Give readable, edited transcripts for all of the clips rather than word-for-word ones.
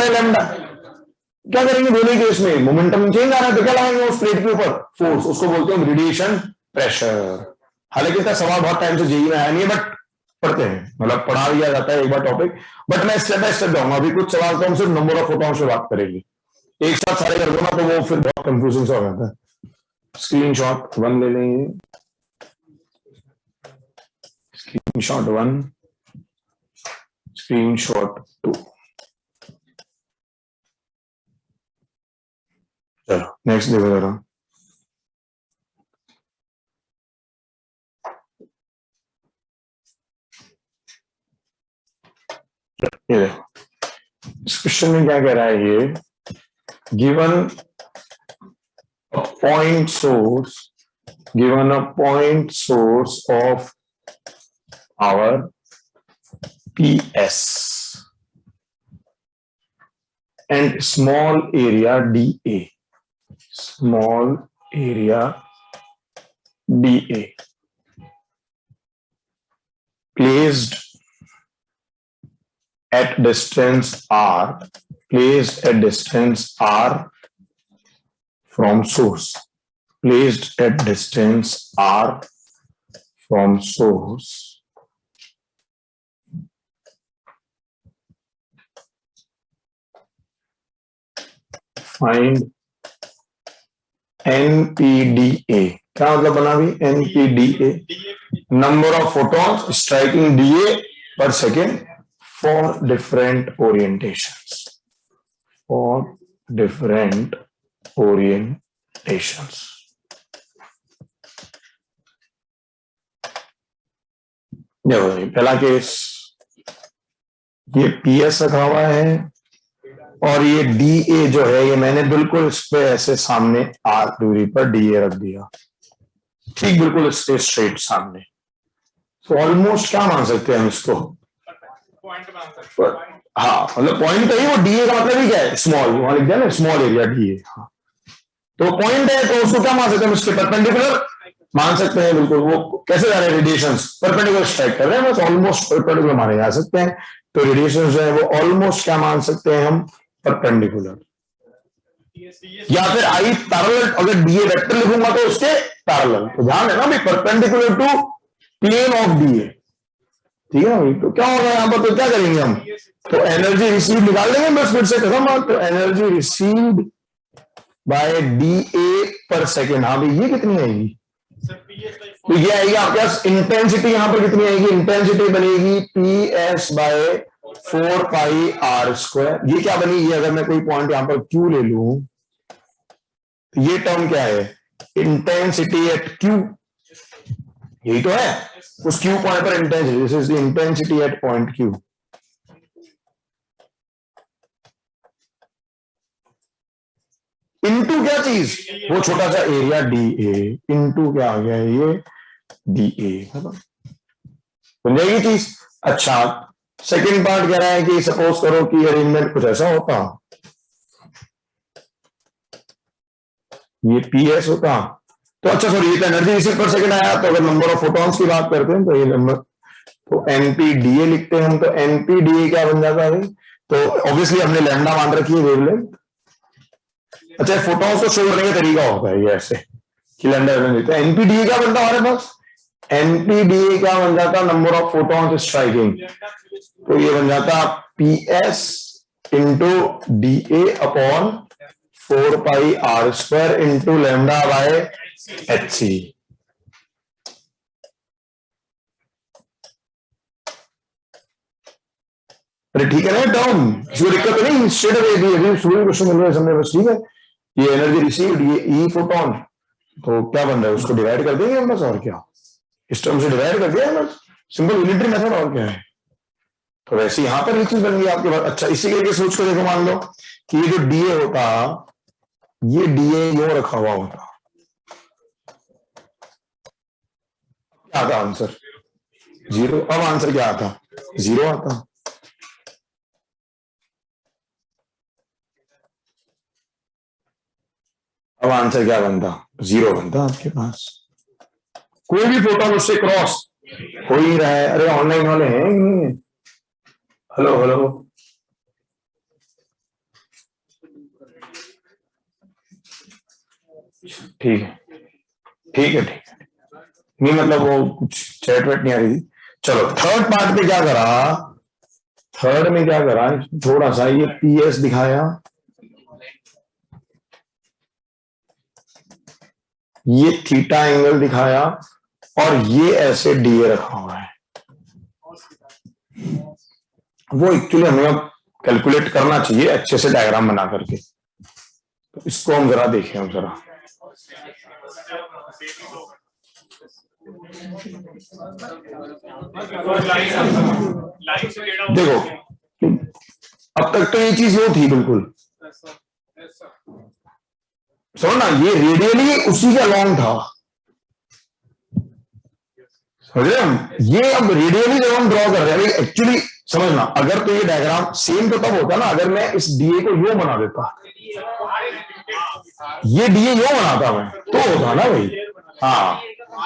है लैम्डा। क्या करेंगे दोनों केस में, मोमेंटम चेंज आ रहा है तो क्या लगाएंगे उस प्लेट के ऊपर, फोर्स, उसको बोलते हैं रेडिएशन प्रेशर। हालांकि इसका सवाल बहुत टाइम से जेईई में आया नहीं है, बट पढ़ते हैं, मतलब पढ़ा दिया जाता है एक बार टॉपिक, बट मैं स्टेप बाय स्टेप जाऊंगा। अभी कुछ सवाल तो हम सिर्फ नंबर ऑफ फोटॉन्स से बात करेंगे, एक साथ सारे कर दूंगा तो वो फिर बहुत कंफ्यूजिंग सा हो जाता है। स्क्रीनशॉट 1 ले लेंगे, स्क्रीनशॉट 1, स्क्रीनशॉट 2। चलो नेक्स्ट देखो जरा। ये देखो इस क्वेश्चन में क्या कह रहा है, ये given a point source, given a point source of power PS and small area dA, small area dA placed at distance r, placed at distance r from source, placed at distance r from source, find NPDA। क्या मतलब बना भी NPDA, number of photons striking DA पर second for different orientations, for different orientations. देखो पहला case, ये PS रखा हुआ है और ये DA जो है ये मैंने बिल्कुल इस पे ऐसे सामने R दूरी पर DA रख दिया, ठीक बिल्कुल इसके स्ट्रेट सामने। तो ऑलमोस्ट क्या मान सकते हैं हम इसको, हाँ मतलब पॉइंट है, वो DA का मतलब ही क्या है, स्मॉल, वहां लिख दिया ना स्मॉल एरिया DA। हाँ तो पॉइंट है तो उसको क्या मान सकते हैं, उसके परपेंडिकुलर मान सकते हैं बिल्कुल। वो कैसे जा रहे हैं, रेडिएशंस परपेंडिकुलर स्ट्राइक कर रहे हैं, बस ऑलमोस्ट परपेंडिकुलर माने जा सकते हैं। तो रेडिएशन जो है वो ऑलमोस्ट क्या मान सकते हैं हम, परपेंडिकुलर, या फिर आई पैरेलल, अगर DA वेक्टर लिखूंगा तो उसके पैरेलल। तो ध्यान है ना भाई, perpendicular to plane of DA, ठीक है भाई। तो क्या होगा यहाँ पर, तो क्या करेंगे हम, तो एनर्जी रिसीव निकाल लेंगे बस, फिर से खत्म। तो एनर्जी रिसीव्ड बाय DA पर सेकेंड, हाँ भाई ये कितनी आएगी, तो ये आएगी आपके पास इंटेंसिटी, यहां पर कितनी आएगी, इंटेंसिटी बनेगी PS बाय 4 पाई R स्क्वायर। ये क्या बनी, ये अगर मैं कोई पॉइंट यहां पर Q ले लूं तो ये टर्म क्या है, इंटेंसिटी एट Q, यही तो है उस Q पॉइंट पर intensity, this is the intensity at point Q। Into क्या चीज, वो छोटा सा एरिया DA, इनटू क्या आ गया ये DA, बन जाएगी चीज। अच्छा सेकंड पार्ट कह रहा है कि सपोज करो कि अरेंजमेंट कुछ ऐसा होता, ये PS होता, तो अच्छा सॉरी ये तो एनर्जी रिसीव पर सेकंड आया, तो अगर नंबर ऑफ फोटॉन्स की बात करते हैं तो ये नंबर, तो NPDA लिखते हैं हम, तो NPDA क्या बन जाता है, तो ऑब्वियसली हमने लैम्डा मान रखी है वेवलेंथ। अच्छा फोटॉन्स को शो करने का तरीका होता है ये ऐसे कि लैम्डा देते हैं। NPDA क्या बनता है हमारे पास, NPDA क्या बन जाता, नंबर ऑफ फोटॉन्स स्ट्राइकिंग, तो ये बन जाता PS into DA upon 4 pi R square into lambda by HC। अरे ठीक है ना टर्म, इसको दिक्कत नहीं, स्ट्रेट अवे शुरू क्वेश्चन मिल रहा है समझे, बस ठीक है। ये एनर्जी रिसीव्ड, ये E फोटोन, तो क्या बन रहा है उसको डिवाइड कर देंगे हम बस, और क्या इस टर्म से डिवाइड कर दिया बस, सिंपल यूनिटरी मेथड, और क्या है। तो वैसे यहां पर ये चीज बन गई आपके पास। अच्छा इसी करके सोच कर देखो, मान लो कि ये जो DA होता, ये DA यूं रखा हुआ होता, क्या आता आंसर, 0। अब आंसर क्या आता, 0 आता। अब आंसर क्या बनता, 0 बनता आपके पास। कोई भी फोटोन उससे क्रॉस हो ही रहा है। अरे ऑनलाइन वाले हैं कि नहीं है, हेलो हेलो, ठीक है ठीक है ठीक है, नहीं मतलब वो कुछ चैट वेट नहीं आ रही थी। चलो थर्ड पार्ट पे क्या करा, थर्ड में क्या करा, थोड़ा सा ये पीएस दिखाया, ये थीटा एंगल दिखाया, और ये ऐसे डीए रखा हुआ है। वो एक्चुअली हमें अब कैलकुलेट करना चाहिए अच्छे से डायग्राम बना करके। तो इसको हम जरा देखें, हम जरा देखो, अब तक तो ये चीज वो थी बिल्कुल, समझ ना, ये रेडियली उसी के अलॉन्ग था, समझ रहे हम, ये अब रेडियली जब हम ड्रॉ कर रहे हैं एक्चुअली, समझना, अगर तो ये डायग्राम सेम तो तब होता ना अगर मैं इस डीए को यो बना देता, ये डीए यो बनाता मैं तो होता ना भाई। हाँ,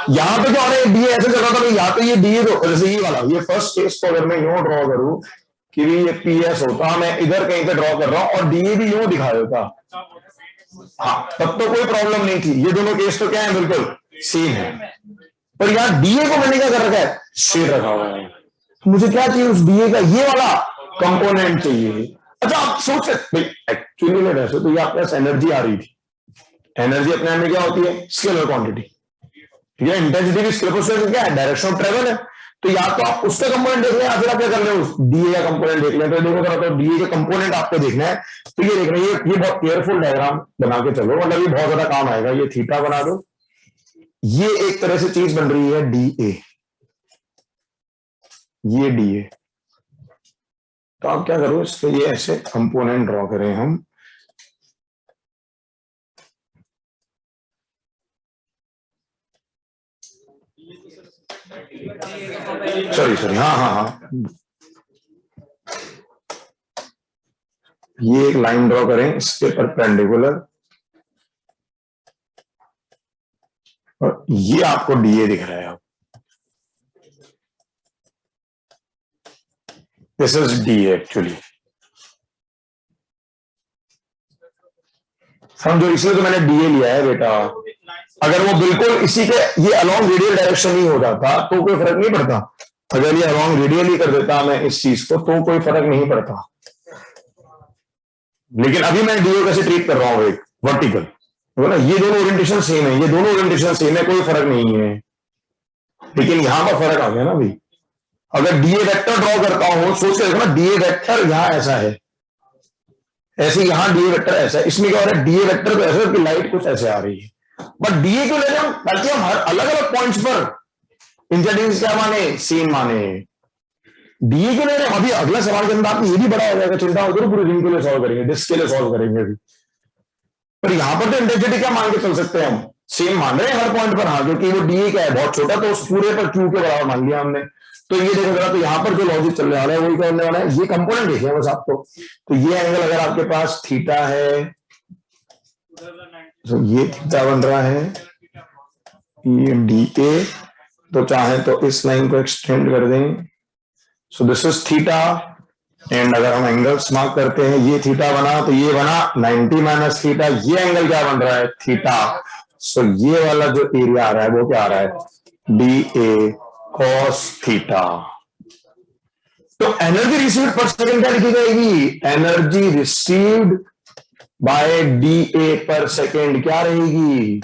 यहाँ पे क्या हो रहा है, डीए ऐसे चल रहा था भाई, यहाँ पे ये डीए तो जैसे ये वाला, ये फर्स्ट केस को अगर मैं यो ड्रॉ करूं कि ये पीएस होता, मैं इधर कहीं पे ड्रॉ कर रहा हूं और डीए भी यो दिखा देता, हाँ तब तो कोई प्रॉब्लम नहीं थी। ये दोनों केस तो क्या है, बिल्कुल सेम है, पर यहाँ डीए को मैंने क्या कर रखा है, शेड रखा हुआ है। मुझे क्या चाहिए, उस डीए का ये वाला कंपोनेंट चाहिए। अच्छा आप सोच सकते, एक्चुअली में वैसे तो ये आपके पास एनर्जी आ रही थी, एनर्जी अपने में क्या होती है, स्केलर क्वांटिटी, ठीक है, इंटेंसिटी की स्केलर क्या है, डायरेक्शन ऑफ ट्रेवल है। तो या तो आप उसका कंपोनेंट देख लें या फिर आप क्या कर ले, उस डीए का कंपोनेंट देख लें। तो देखो जरा, तो डीए का कंपोनेंट आपको देखना है, तो ये देख रहे हैं, ये बहुत केयरफुल डायग्राम बना के चलो, मतलब ये बहुत ज्यादा काम आएगा। ये थीटा बना दो, ये एक तरह से चीज बन रही है डीए, ये डीए। तो आप क्या करो, इसके ये ऐसे कंपोनेंट ड्रॉ करें हम, सॉरी हाँ हाँ हाँ, ये एक लाइन ड्रॉ करें इसके परपेंडिकुलर, और ये आपको डीए दिख रहा है। अब दिस इज डीए एक्चुअली, समझो, इसलिए तो मैंने डीए लिया है बेटा। अगर वो बिल्कुल इसी के ये अलॉन्ग रेडियल डायरेक्शन ही हो जाता तो कोई फर्क नहीं पड़ता, अगर ये अलॉन्ग रेडियल ही कर देता मैं इस चीज को तो कोई फर्क नहीं पड़ता। लेकिन अभी मैं डीए कैसे ट्रीट कर रहा हूं, एक वर्टिकल, ना, ये दोनों ओरिएंटेशन सेम है, ये दोनों ओरिएंटेशन सेम है, कोई फर्क नहीं है। लेकिन यहां पर फर्क आ गया ना भाई, अगर डीए वेक्टर ड्रॉ करता हूं, सोच के देखो ना, डीए वेक्टर यहां ऐसा है, ऐसे यहां डीए वेक्टर ऐसा है, इसमें क्या हो रहा है, डीए वेक्टर तो ऐसा है कि लाइट कुछ ऐसे आ रही है, बट डीए क्यों ले रहे हम, ताकि हम हर अलग अलग पॉइंट्स पर इंसिडेंस क्या माने, सेम माने। डीए क्यों ले रहे हैं, अभी अगला सवाल के अंदर आपको ये भी बड़ा हो जाएगा, चिंता होगी, पूरे रिंग के लिए सॉल्व करेंगे, डिस्क के लिए सॉल्व करेंगे अभी। पर यहां पर तो इंटेंसिटी क्या मान के चल सकते हैं हम, सेम मान रहे हैं हर पॉइंट पर, हाँ, क्योंकि वो डीए क्या है, बहुत छोटा, तो उस पूरे पर क्यू के बराबर मान लिया हमने। तो ये देखो जरा, तो यहाँ पर जो लॉजिक चलने वाला है वही क्या होने वाला है, ये कंपोनेंट देखिए बस आपको। तो ये एंगल अगर आपके पास थीटा है, तो ये थीटा बन रहा है, ये डी ए, तो चाहे तो इस लाइन को एक्सटेंड कर दें, so this is theta, and अगर हम एंगल्स मार्क करते हैं, ये थीटा बना तो ये बना 90 माइनस थीटा, ये एंगल क्या बन रहा है, थीटा। सो ये वाला जो एरिया आ रहा है वो क्या आ रहा है, डी ए कॉस थीटा। तो एनर्जी रिसीव्ड पर सेकंड क्या लिखी जाएगी, energy received by D A per second क्या रहेगी,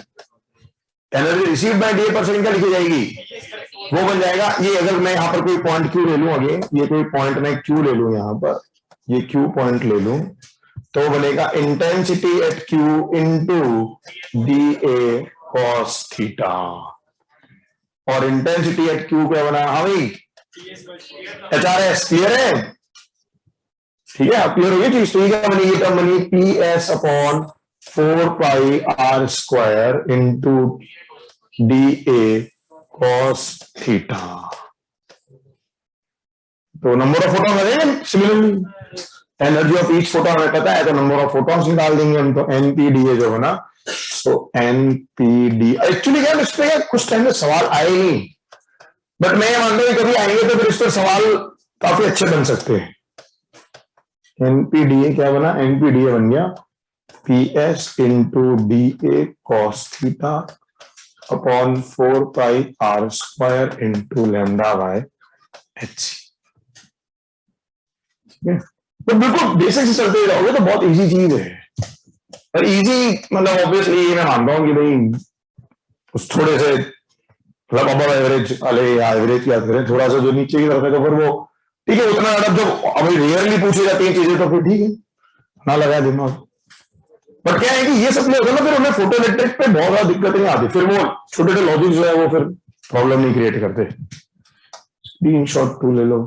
energy received by D A per second क्या लिखी जाएगी, वो बन जाएगा, ये अगर मैं यहां पर कोई पॉइंट क्यू ले लूं, अगे ये कोई पॉइंट मैं क्यू ले लूं, यहां पर ये क्यू पॉइंट ले लूं, तो बनेगा intensity at Q into D A cos theta. और इंटेंसिटी एट क्यू क्या बना, हाँ भाई एच आर एस, क्लियर है, ठीक है, क्लियर हो गई चीज। तो क्या बनी, ये टर्म बनी P S upon 4 pi are square into D a cos theta. तो नंबर ऑफ फोटॉन लगेंगे, similarly energy of each photon हमें पता है, तो नंबर ऑफ फोटॉन्स निकाल देंगे हम, तो एनपीडीए जो बना, सो एनपीडी एक्चुअली क्या इस पे कुछ टाइम में सवाल आए नहीं, बट मैं ये मानता हूं कभी आएंगे तो फिर इस पर सवाल काफी अच्छे बन सकते हैं, एनपीडीए क्या बना, एनपीडीए बन गया P S into D A cos theta upon 4 pi are square into lambda by H. ठीक है, तो बिल्कुल बेसिक से चलते जाओगे तो बहुत इजी चीज है। और इजी मतलब ऑब्वियसली मैं मानता हूँ कि भाई उस थोड़े से मतलब अब एवरेज वाले या एवरेज की बात करें, थोड़ा सा जो नीचे की तरफ है तो फिर वो ठीक है, उतना ज्यादा जब अभी रेयरली पूछी जाती है चीजें तो फिर ठीक है ना लगाया दिमाग। बट क्या है कि ये सब होता है ना, फिर उन्हें फोटो इलेक्ट्रिक पे बहुत ज्यादा दिक्कत नहीं आती, फिर वो छोटे छोटे लॉजिक जो है वो फिर प्रॉब्लम नहीं क्रिएट करते। स्क्रीन शॉट टू ले लो।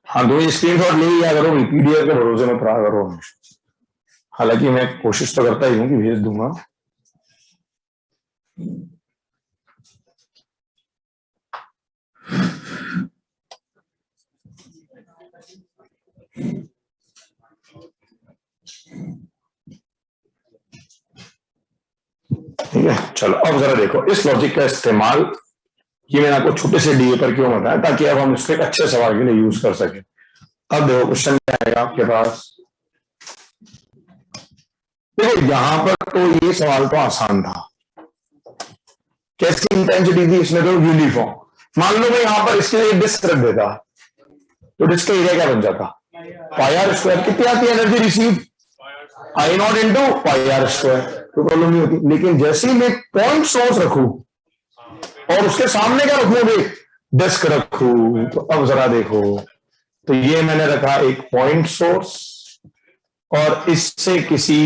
हाँ, दो स्क्रीन शॉट ले लिया करो, पीडीएफ के भरोसे में ट्राई करो। हालांकि मैं कोशिश तो करता ही हूँ कि भेज दूंगा। ठीक है, चलो अब जरा देखो इस लॉजिक का इस्तेमाल, ये मैंने आपको छोटे से डीए पर क्यों बताया, ताकि अब हम इसको एक अच्छे सवाल के लिए यूज कर सके। अब देखो क्वेश्चन क्या आएगा आपके पास। देखो यहां पर तो ये सवाल तो आसान था, कैसी इंटेंसिटी थी इसमें, तो यूनिफॉर्म। मान लो मैं यहां पर इसके लिए डिस्क रख देता तो डिस्क का एरिया क्या बन जाता, पाई आर स्क्वायर। कितनी आती है energy receive, I naught into pi are square, तो प्रॉब्लम नहीं होती। लेकिन जैसे ही मैं पॉइंट सोर्स रखू और उसके सामने क्या रखूंगे, डिस्क रखू, तो अब जरा देखो, तो ये मैंने रखा एक पॉइंट सोर्स और इससे किसी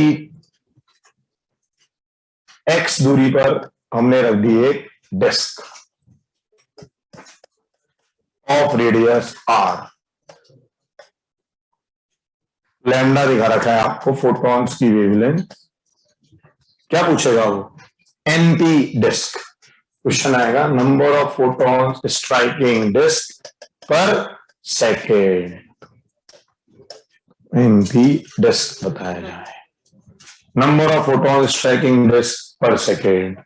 एक्स दूरी पर हमने रख दी एक disc of radius r. Lambda दिखा रखा है आपको फोटॉन्स की वेवलेंथ। क्या पूछेगा वो, एनपी डिस्क। क्वेश्चन आएगा number of photons striking disc per second, n p disc बताया जाए, number of photons striking disc per second.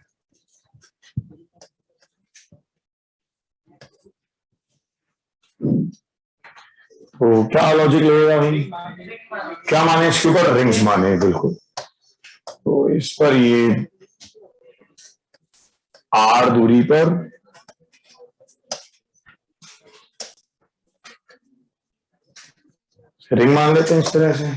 तो क्या लॉजिक लगेगा भाई, क्या माने इसके ऊपर, रिंग्स माने बिल्कुल। तो इस पर ये आर दूरी पर रिंग मान लेते हैं इस तरह से।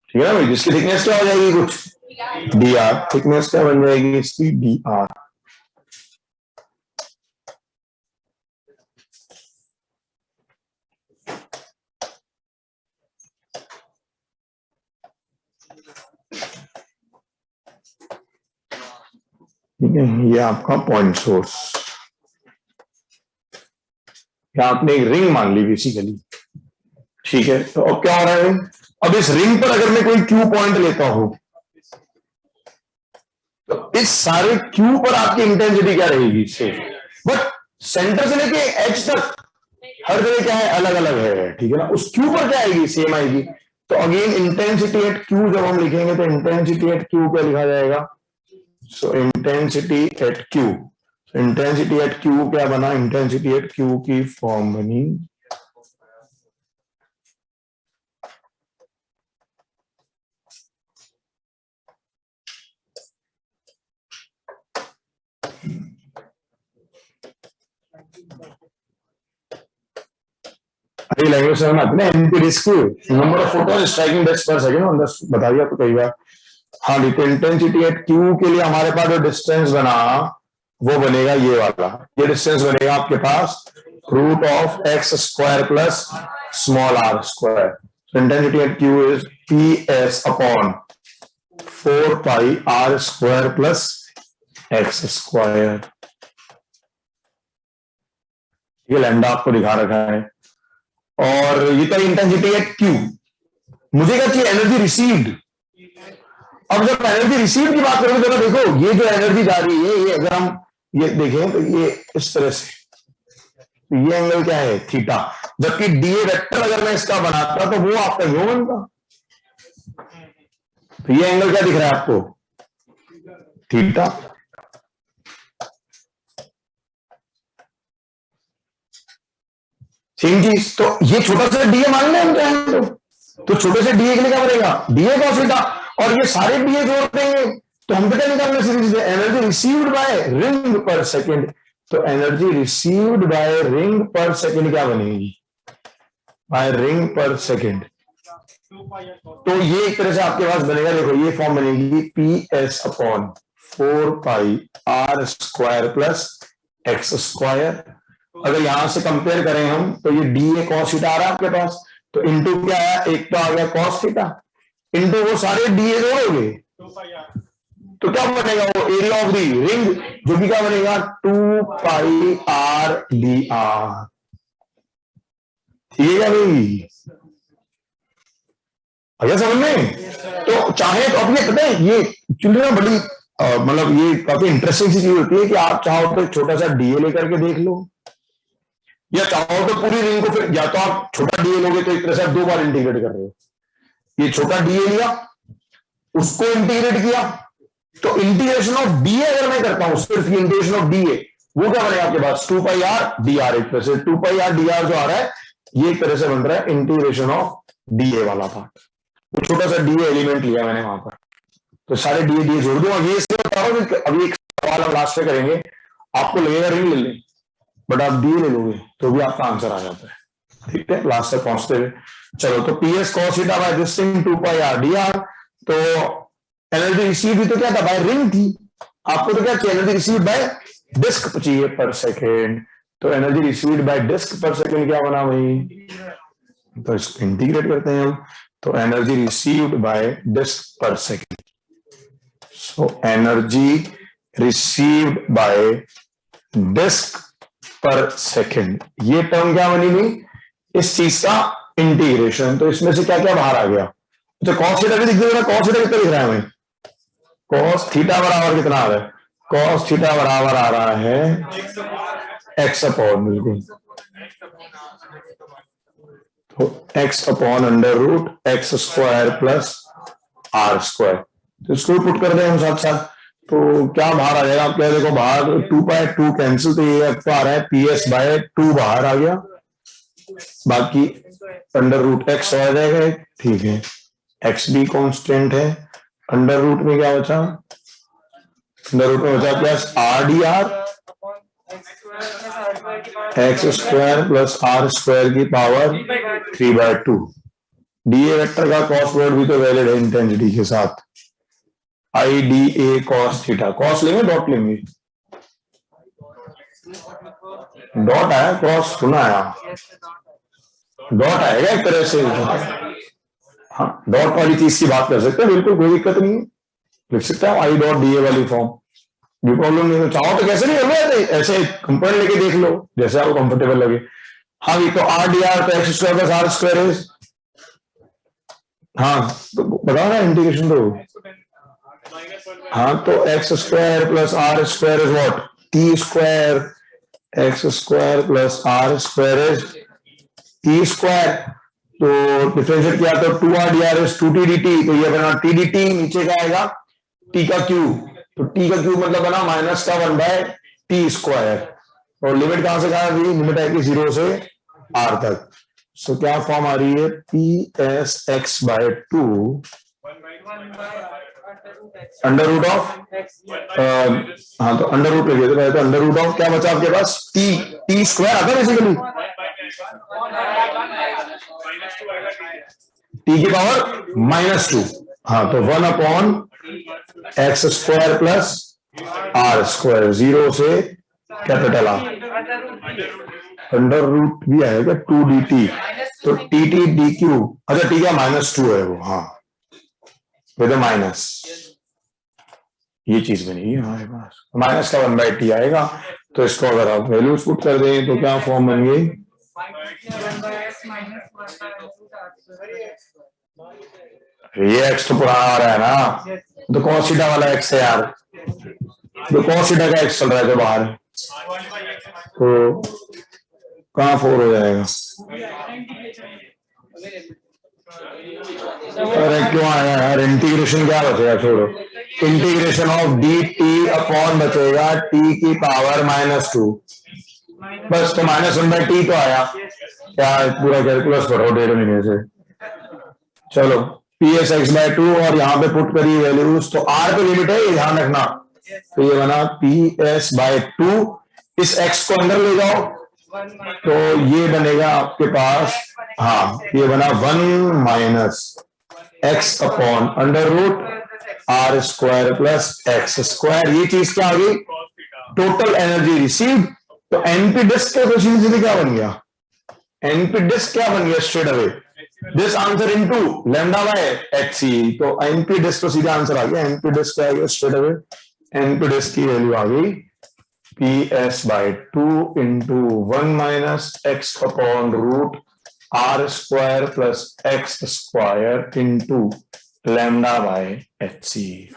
ठीक है ना भाई, जिसकी थिकनेस क्या हो जाएगी, कुछ डी आर, थिकनेस क्या बन जाएगी इसकी, डी आर। ठीक है, ये आपका पॉइंट सोर्स, या आपने एक रिंग मान ली बेसिकली। ठीक है, तो अब क्या हो रहा है, अब इस रिंग पर अगर मैं कोई क्यू पॉइंट लेता हूं तो इस सारे क्यू पर आपकी इंटेंसिटी क्या रहेगी, सेम। बट सेंटर से लेके एच तक हर जगह क्या है, अलग अलग है। ठीक है ना, उस क्यू पर क्या आएगी, सेम आएगी। तो अगेन इंटेंसिटी एट क्यू जब हम लिखेंगे तो इंटेंसिटी एट क्यू क्या लिखा जाएगा, so intensity at Q. Intensity at Q क्या बना, इंटेंसिटी एट क्यू की फॉर्म बनी लैंग्वेज से हम आते हैं n p disc, number of photon striking disc per second, बता दिया तो कई बार। हाँ, देखो इंटेंसिटी एट क्यू के लिए हमारे पास जो डिस्टेंस बना वो बनेगा ये वाला, ये डिस्टेंस बनेगा आपके पास root of X square plus small R square. Intensity at Q is P S upon 4 pi are square plus x square. ये लैम्डा आपको दिखा रखा है, और ये तो इंटेंसिटी एट क्यू। मुझे क्या चाहिए, एनर्जी रिसीव्ड। अब जब एनर्जी रिसीव की बात करोगे तो देखो ये जो एनर्जी जा रही है, ये अगर हम ये देखें तो ये इस तरह से, तो ये एंगल क्या है, थीटा। जबकि डीए वेक्टर अगर मैं इसका बनाता तो वो आपका यूं बनता। तो ये एंगल क्या दिख रहा है आपको, थीटा। सेम चीज। तो ये छोटा सा डी ए मान लें हम चाहें तो छोटे से डीए के लिए क्या बनेगा, डीए कॉस थीटा, और ये सारे डीए जोड़ देंगे तो हम क्या निकालना सीरीज में, एनर्जी रिसीव्ड बाय रिंग पर सेकेंड। तो एनर्जी रिसीव्ड बाय रिंग पर सेकेंड क्या बनेगी, बाय रिंग पर सेकेंड। तो ये एक तरह से आपके पास बनेगा, देखो ये फॉर्म बनेगी P S upon 4 pi are square plus x square. अगर यहां से कंपेयर करें हम तो ये डी ए कॉस थीटा आ रहा है आपके पास, तो इंटू क्या आया, एक तो आ गया कॉस थीटा, इंटू वो सारे डी ए जोड़ोगे तो क्या बनेगा, वो एरिया ऑफ दी रिंग जो भी क्या बनेगा 2 पाई आर डी आर। ठीक है क्या भाई, अगर समझ में। तो चाहे तो अब ये पता है ये एक्चुअली ना बड़ी मतलब ये काफी इंटरेस्टिंग सी चीज होती है कि आप चाहो तो छोटा सा डीए लेकर के देख लो, या चाहो तो पूरी रिंग को फिर, या तो आप छोटा डीए लोगे तो एक तरह से आप 2 बार इंटीग्रेट कर रहे हो। ये छोटा डीए लिया, उसको इंटीग्रेट किया, तो इंटीग्रेशन ऑफ डीए अगर मैं करता हूं सिर्फ इंटीग्रेशन ऑफ डीए, वो क्या बनेगा आपके पास 2 पाई आर डी आर। एक तरह से 2 पाई आर डी आर जो आ रहा है ये एक तरह से बन रहा है इंटीग्रेशन ऑफ डीए वाला पार्ट। तो छोटा सा डीए एलिमेंट लिया मैंने वहां पर, तो सारे डीए डीए जोड़ दूंगा। ये इसलिए बता रहा हूं कि अभी एक सवाल हम लास्ट में करेंगे, आपको लगेगा रिंग ले लें बट आप डीए ले लोगे तो भी आपका आंसर आ जाता है। ठीक है, लास्ट तक पहुंचते हुए चलो, तो P S cos theta by this thing 2 pi are d r. तो एनर्जी रिसीव भी तो क्या था, बाय रिंग थी, आपको तो क्या चाहिए, एनर्जी रिसीव बाय डिस्क चाहिए पर सेकेंड। तो energy received by disc per second क्या बना भाई, तो इसको इंटीग्रेट करते हैं हम, तो energy received by disc per second. So energy received by disc per second, ये टर्म क्या बनी हुई, इस चीज का इंटीग्रेशन। तो इसमें से क्या क्या बाहर आ गया, तो कॉस थीटा भी दिख रहा है, कॉस थीटा कितना दिख रहा है हमें, कॉस थीटा बराबर कितना आ रहा है, कॉस थीटा बराबर आ रहा है एक्स अपॉन, बिल्कुल, तो x upon under root x square plus r square. तो इसको पुट कर दें हम साथ साथ, तो क्या बाहर आ जाएगा, आप क्या देखो बाहर 2 बाय 2 कैंसिल, तो ये आपको आ रहा है पी एस बाय 2 बाहर आ गया, बाकी अंडर रूट एक्स आ जाएगा, ठीक है, एक्स भी कांस्टेंट है, अंडर रूट में क्या बचा, अंडर रूट में बचा plus r d r x square plus r square की पावर 3/2। डीए वेक्टर का कॉस प्रोडक्ट भी तो वैलिड है इंटेंसिटी के साथ, I d A cos theta, cos लेंगे डॉट लेंगे, डॉट आया, क्रॉस सुना आया, डॉट आएगा एक तरह से, हाँ डॉट वाली चीज की बात कर सकते हैं, बिल्कुल कोई दिक्कत नहीं है, लिख सकते हैं आई डॉट डी ए वाली फॉर्म, भी प्रॉब्लम नहीं है। चाहो तो कैसे नहीं कर लो, ऐसे कंपेयर लेके देख लो जैसे आपको कंफर्टेबल लगे। हाँ भी तो आर डी आर तो x square plus r square है, हाँ तो बताओ ना इंटीग्रेशन तो, हाँ तो x square plus r square is what, t square, x square plus r square is t square, तो डिफरेंशिएट किया तो 2r dr is 2t dt, तो ये बना t dt, नीचे का आएगा t का क्यूब, तो t का क्यूब मतलब बना माइनस का 1/t स्क्वायर, और लिमिट कहां से कहां थी, लिमिट आएगी 0 से r तक। सो क्या फॉर्म आ रही है, P S x by 2 under root of, हाँ तो अंडर रूट लगे तो अंडर रूट ऑफ क्या बचा आपके पास, टी स्क्वायर आता है बेसिकली, टी की पावर -2, हाँ तो 1 upon x square plus r square, 0 से कैपिटल आर, अंडर रूट भी आएगा 2dt, तो टी टी डी क्यू, अच्छा टी का -2 है वो, हाँ विद माइनस, ये चीज बनेगी हमारे पास, माइनस का 1/t आएगा, तो इसको अगर आप वैल्यूज पुट कर दें तो क्या फॉर्म बन गई, ये एक्स तो पुराना आ रहा है ना, तो cos थीटा वाला एक्स है यार, तो cos थीटा का एक्स चल रहा है जो बाहर, तो कहाँ 4 हो जाएगा, अरे क्यों आया यार, इंटीग्रेशन क्या बचेगा, छोड़ो, integration of D T upon बचेगा टी की पावर -2, बस तो -1/t तो आया। क्या पूरा कैलकुलस करो 1.5 महीने से। चलो पी एस एक्स बाय 2 और यहाँ पे पुट करी वैल्यूज, तो आर पे लिमिट है, ये ध्यान रखना। तो ये बना पी एस बाय 2, इस एक्स को अंदर ले जाओ तो ये बनेगा आपके पास, हाँ ये बना 1 minus x upon under root are square plus x square. ये चीज क्या आ गई, टोटल एनर्जी रिसीव्ड। तो एनपी डिस्क के क्वेश्चन से क्या बन गया, एनपी डिस्क क्या बन गया straight away, this answer into lambda by H c. तो एनपी डिस्क तो सीधा आंसर आ गया, एनपी डिस्क क्या आ गया स्ट्रेट अवे, एनपी डिस्क की वैल्यू आ गई P S by 2 into 1 minus x upon root are square plus x square into lambda by H c.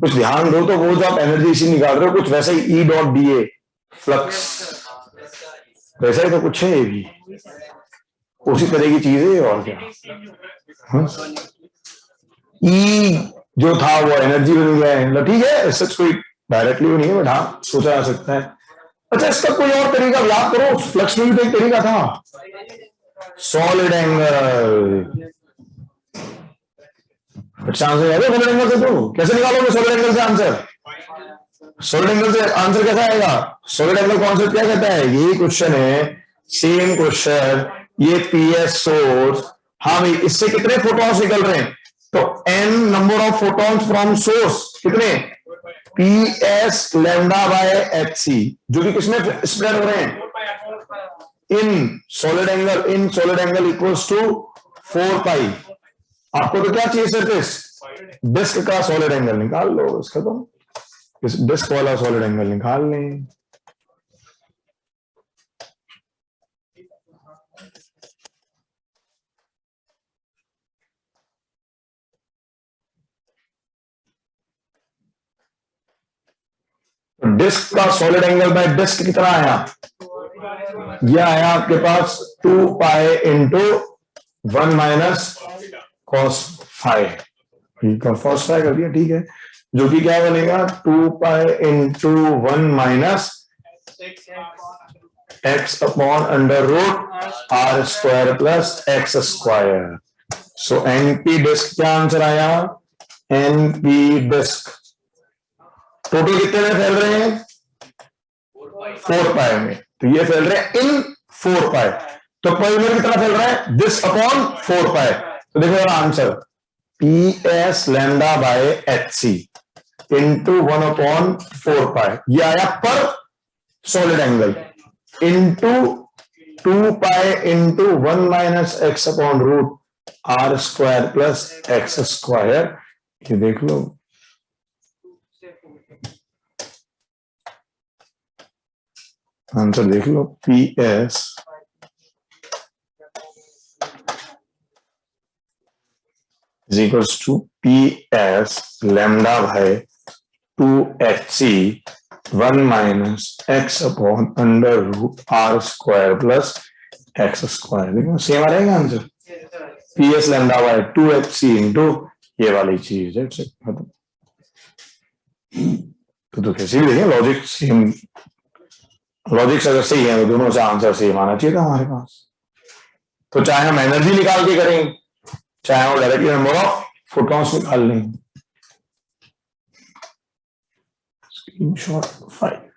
कुछ ध्यान दो, तो वो जो आप एनर्जी इसी निकाल रहे हो कुछ वैसा ही, E dot D A flux वैसा ही तो कुछ है, ये भी उसी तरह की चीज है और क्या। ई जो था वो एनर्जी बन गया है, ठीक है, इससे कोई डायरेक्टली नहीं है बट हाँ सोचा जा सकता है। अच्छा इसका कोई और तरीका याद करो, फ्लक्स में भी तो एक तरीका था, सॉलिड एंगल। अच्छा आंसर है सॉलिड एंगल से, तो कैसे निकालोगे सॉलिड एंगल से आंसर, सॉलिड एंगल से आंसर कैसा आएगा, सॉलिड एंगल कॉन्सेप्ट क्या कहता है, यही क्वेश्चन है, सेम क्वेश्चन, ये पीएस सोर्स, हाँ भाई इससे कितने फोटॉन्स निकल रहे हैं, तो n number of photons from source कितने, P S lambda by H C, जो कि किसमें स्प्रेड हो रहे हैं, in solid angle equals to 4 pi. आपको तो क्या चाहिए सरफेस, डिस्क का सॉलिड एंगल निकाल लो, इसका तो इस डिस्क वाला सॉलिड एंगल निकाल लें। डिस्क का सॉलिड एंगल बाय डिस्क कितना आया, यह आया आपके पास 2 pi into 1 minus cos five, cos five कर दिया, ठीक है, जो कि क्या बनेगा 2 pi into 1 minus x upon under root are square plus x square. So NP disc क्या आंसर आया, एनपी डिस्क टोटल कितने में फैल रहे हैं, 4 पाई में, तो ये फैल रहे हैं इन 4 पाई, तो पॉलीमर कितना फैल रहा है, दिस अपॉन 4 पाई। तो देखो मेरा answer P S lambda by H C into 1 upon 4 pi, ये आया पर solid angle, into 2 pi into 1 minus x upon root are square plus x square. ये देख लो, आंसर देख लो, P S is equals to P S lambda by 2hc 1 minus x upon under root are square plus x square. देखो same आ रहेगा answer, P S lambda by 2hc into ये वाली चीज है, तो कैसे भी देखें लॉजिक सेम, लॉजिक अगर सही है तो दोनों से आंसर सेम आना चाहिए था हमारे पास। तो चाहे हम एनर्जी निकाल के करें, चाहे हम डायरेक्टली नंबर ऑफ फोटॉन्स निकाल लें। स्क्रीनशॉट 5।